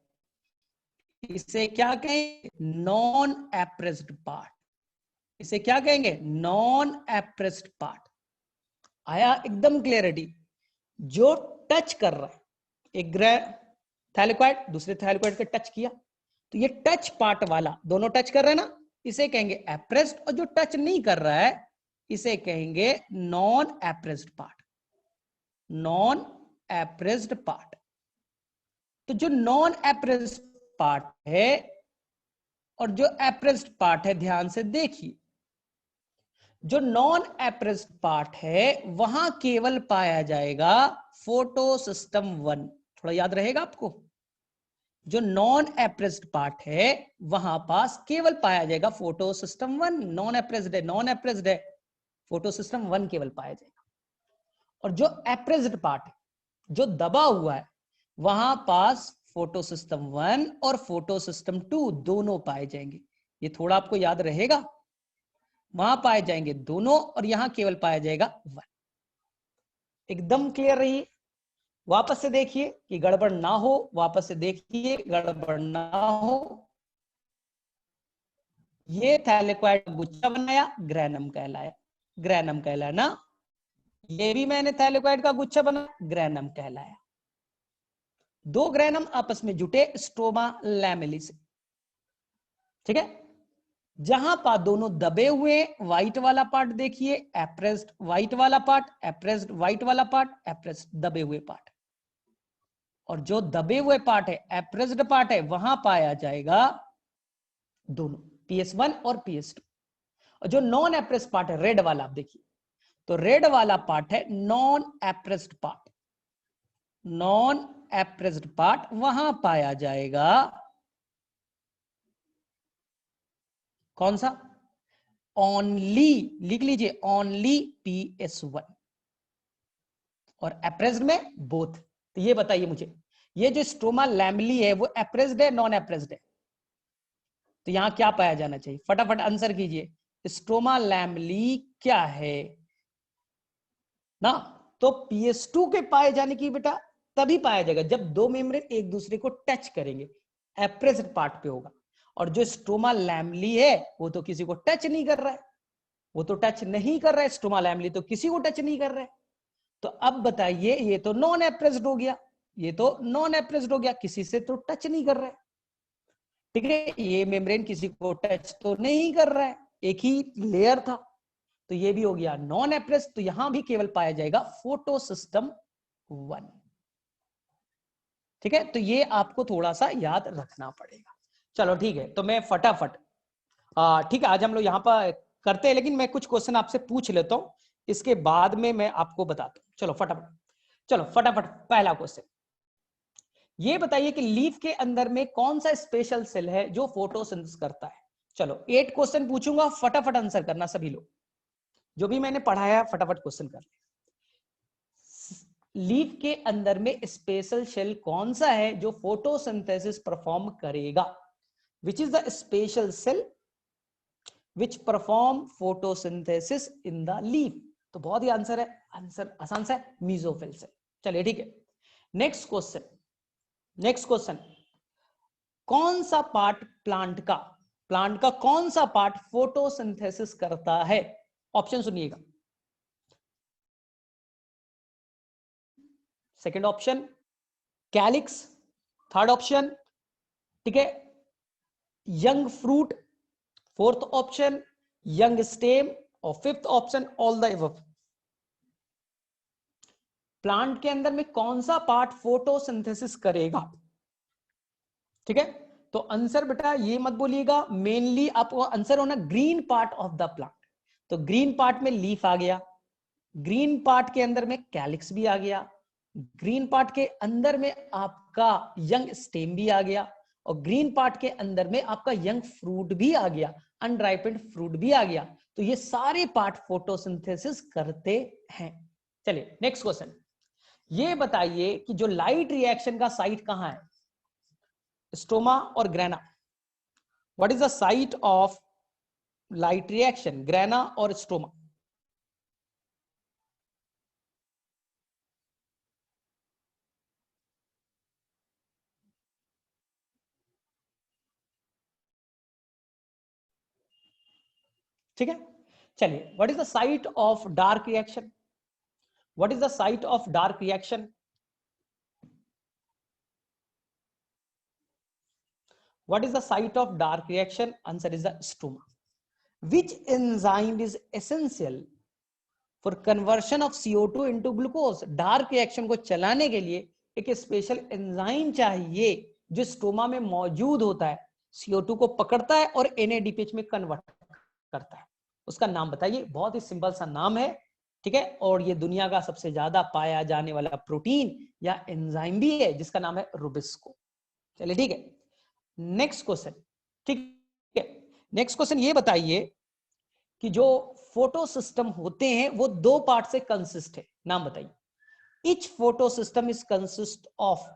इसे क्या कहेंगे? Non appressed part. इसे क्या कहेंगे? Non appressed part. आया एकदम क्लियरिटी? जो टच कर रहा है, एक थैलेकॉइड दूसरे थैलेकॉइड के टच किया, तो ये टच पार्ट वाला, दोनों टच कर रहे हैं ना, इसे कहेंगे एप्रेस्ड। और जो टच नहीं कर रहा है इसे कहेंगे non appressed part. Non appressed part. तो जो नॉन एप्रेस्ड पार्ट है और जो एप्रेस्ड पार्ट है, ध्यान से देखिए, जो नॉन एप्रेस्ड पार्ट है वहां केवल पाया जाएगा फोटो सिस्टम 1। थोड़ा याद रहेगा आपको, जो नॉन एप्रेस्ड पार्ट है वहां पास केवल पाया जाएगा फोटो सिस्टम 1। नॉन एप्रेस्ड है, नॉन एप्रेस्ड है, फोटो सिस्टम 1 केवल पाया जाएगा। और जो एप्रेस्ड पार्ट है, जो दबा हुआ है, वहां पास फोटो सिस्टम 1 और फोटो सिस्टम 2 दोनों पाए जाएंगे। ये थोड़ा आपको याद रहेगा, वहां पाए जाएंगे दोनों और यहां केवल पाया जाएगा 1। एकदम क्लियर रही? वापस से देखिए कि गड़बड़ ना हो, वापस से देखिए गड़बड़ ना हो। ये थैलेकॉइड गुच्छा बनाया, ग्रैनम कहलाया। ग्रैनम कहलाया ना। ये भी मैंने थैलेकॉइड का गुच्छा बना, ग्रैनम कहलाया। दो ग्रैनम आपस में जुटे स्ट्रोमा लैमेली से। ठीक है? जहां पा दोनों दबे हुए, व्हाइट वाला पार्ट देखिए, एप्रेस्ड व्हाइट वाला पार्ट, एप्रेस्ड व्हाइट वाला पार्ट, एप्रेस्ड दबे हुए पार्ट। और जो दबे हुए पार्ट है, एप्रेस्ड पार्ट है, वहां पाया जाएगा दोनों, PS1 और PS2। और जो नॉन एप्रेस्ड पार्ट है, रेड वाला, आप देखिए, तो रेड वाला पार्ट है non appressed part. Non appressed part वहां पाया जाएगा कौन सा? ओनली, लिख लीजिए, ओनली PS1। और एप्रेस्ड में बोथ। तो ये बताइए मुझे, ये जो स्ट्रोमा लैमली है वो एप्रेस्ड है, नॉन एप्रेस्ड है? तो यहां क्या पाया जाना चाहिए? फटाफट आंसर कीजिए। स्ट्रोमा लैमली क्या है ना? तो PS2 के पाए जाने की बेटा तभी पाया जाएगा जब दो मेम्ब्रेन एक दूसरे को टच करेंगे, एप्रेस्ड पार्ट पे होगा। और जो स्ट्रोमा लैमली है वो तो किसी को टच नहीं कर रहा है, वो तो टच नहीं कर रहा है, स्ट्रोमा लैमली तो किसी को टच नहीं कर रहा है। तो अब बताइए, ये तो नॉन एप्रेस्ड हो गया, ये तो नॉन एप्रेस्ड हो गया, किसी से तो टच नहीं कर रहा है। ठीक है, ये मेम्ब्रेन किसी को टच तो नहीं कर रहा है, एक ही लेयर था, तो ये भी हो गया नॉन एप्रेस्ड। तो यहां भी केवल पाया जाएगा फोटो सिस्टम 1। ठीक है, तो ये आपको थोड़ा सा याद रखना पड़ेगा। चलो ठीक है, तो मैं फटाफट, ठीक है, आज हम लोग यहाँ पर करते हैं, लेकिन मैं कुछ क्वेश्चन आपसे पूछ लेता हूँ, इसके बाद में मैं आपको बताता हूँ। चलो फटाफट, चलो फटाफट, पहला क्वेश्चन ये बताइए कि लीफ के अंदर में कौन सा स्पेशल सेल है जो फोटोसिंथेसिस करता है? चलो 8 क्वेश्चन पूछूंगा, फटाफट आंसर करना सभी लोग, जो भी मैंने पढ़ाया फटाफट क्वेश्चन कर। लीफ के अंदर में स्पेशल सेल कौन सा है जो फोटोसिंथेसिस परफॉर्म करेगा? Which is the special cell which perform photosynthesis in the leaf? तो बहुत ही आंसर है, आंसर आसान सा है, मीजोफिल सेल। चलिए ठीक है, नेक्स्ट क्वेश्चन, नेक्स्ट क्वेश्चन, कौन सा पार्ट प्लांट का कौन सा पार्ट फोटोसिंथेसिस करता है? ऑप्शन सुनिएगा। Second option calyx, third option, ठीक है, young fruit, fourth option young stem, और fifth option all the above. Plant के अंदर में कौन सा पार्ट फोटोसिंथेसिस करेगा? ठीक है, तो आंसर बेटा ये मत बोलिएगा, मेनली आपको आंसर होना green part of the plant. तो ग्रीन पार्ट में लीफ आ गया, ग्रीन पार्ट के अंदर में कैलिक्स भी आ गया, ग्रीन पार्ट के अंदर में आपका यंग स्टेम भी आ गया, और ग्रीन पार्ट के अंदर में आपका यंग फ्रूट भी आ गया, अनराइपेंड फ्रूट भी आ गया। तो ये सारे पार्ट फोटोसिंथेसिस करते हैं। चलिए नेक्स्ट क्वेश्चन, ये बताइए कि जो लाइट रिएक्शन का साइट कहां है? स्टोमा और grana. What is the site of light reaction, grana और स्टोमा? ठीक है, चलिए, what is the site of dark reaction? What is the site of dark reaction? What is the site of dark reaction? Answer is the stroma. Which enzyme is essential for conversion of CO2 into glucose? Dark reaction को चलाने के लिए एक special enzyme चाहिए जो stoma में मौजूद होता है, CO2 को पकड़ता है और NADPH में कन्वर्ट करता है। उसका नाम बताइए। बहुत ही सिंपल सा नाम है, ठीक है, और ये दुनिया का सबसे ज्यादा पाया जाने वाला प्रोटीन या एंजाइम भी है जिसका नाम है रुबिस्को। चलिए ठीक है, नेक्स्ट क्वेश्चन, ठीक है, नेक्स्ट क्वेश्चन ये बताइए कि जो फोटो सिस्टम होते हैं वो दो पार्ट से कंसिस्ट है, नाम बताइए। Etch photo system is consist of,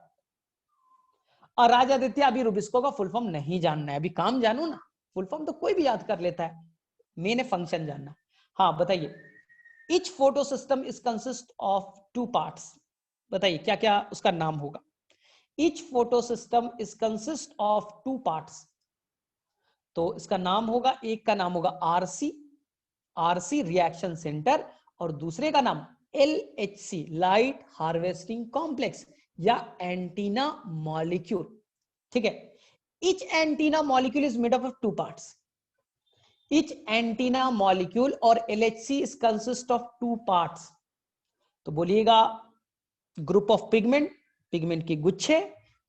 और राजादित्य अभी रुबिस्को का फुल फॉर्म नहीं जानना है, अभी काम जानू ना, फुल फॉर्म तो कोई भी याद कर लेता है, मैंने फंक्शन जानना। हाँ बताइए, etch photo system is consist of two parts, बताइए क्या क्या उसका नाम होगा। Each photosystem is consist of two parts, तो इसका नाम होगा, एक का नाम होगा आरसी रिएक्शन सेंटर, और दूसरे का नाम LHC लाइट हार्वेस्टिंग कॉम्प्लेक्स या एंटीना मॉलिक्यूल। ठीक है, each antenna molecule is made up of two parts. each antenna molecule और LHC is consist of two parts. तो बोलिएगा ग्रुप ऑफ पिगमेंट, पिगमेंट की गुच्छे,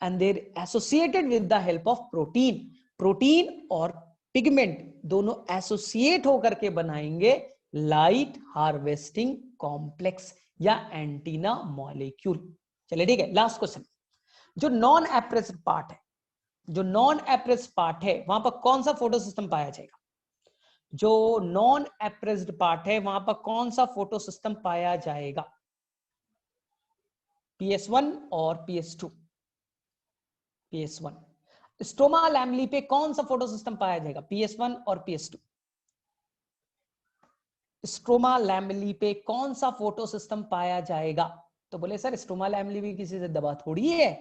and there associated with the help of protein. Protein और pigment दोनों associate होकर के बनाएंगे लाइट हार्वेस्टिंग कॉम्प्लेक्स या एंटीना मॉलिक्यूल। चलिए ठीक है, लास्ट क्वेश्चन, जो नॉन एप्रेस्ड पार्ट है, जो नॉन एप्रेस्ड पार्ट है वहां पर कौन सा फोटो सिस्टम पाया जाएगा? जो नॉन एप्रेस्ड पार्ट है वहां पर कौन सा फोटो सिस्टम पाया जाएगा? PS1 और PS2? PS1। स्टोमा लैमली पे कौन सा फोटो सिस्टम पाया जाएगा? PS1 और PS2? स्टोमा लैमली पे कौन सा फोटो सिस्टम पाया जाएगा? तो बोले सर स्टोमा लैमली भी किसी से दबा थोड़ी है,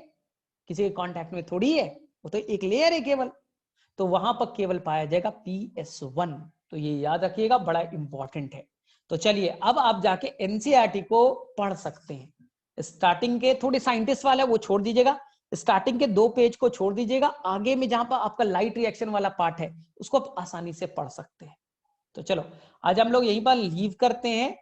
किसी के कांटेक्ट में थोड़ी है, वो तो एक लेयर है केवल, तो वहां पर केवल पाया जाएगा PS1। तो ये याद रखिएगा, बड़ा इंपॉर्टेंट है। तो चलिए अब आप जाके NCERT को पढ़ सकते हैं। स्टार्टिंग के थोड़े साइंटिस्ट वाला वो छोड़ दीजिएगा, स्टार्टिंग के 2 पेज को छोड़ दीजिएगा, आगे में जहां पर आपका लाइट रिएक्शन वाला पार्ट है उसको आप आसानी से पढ़ सकते हैं। तो चलो आज हम लोग यहीं पर लीव करते हैं।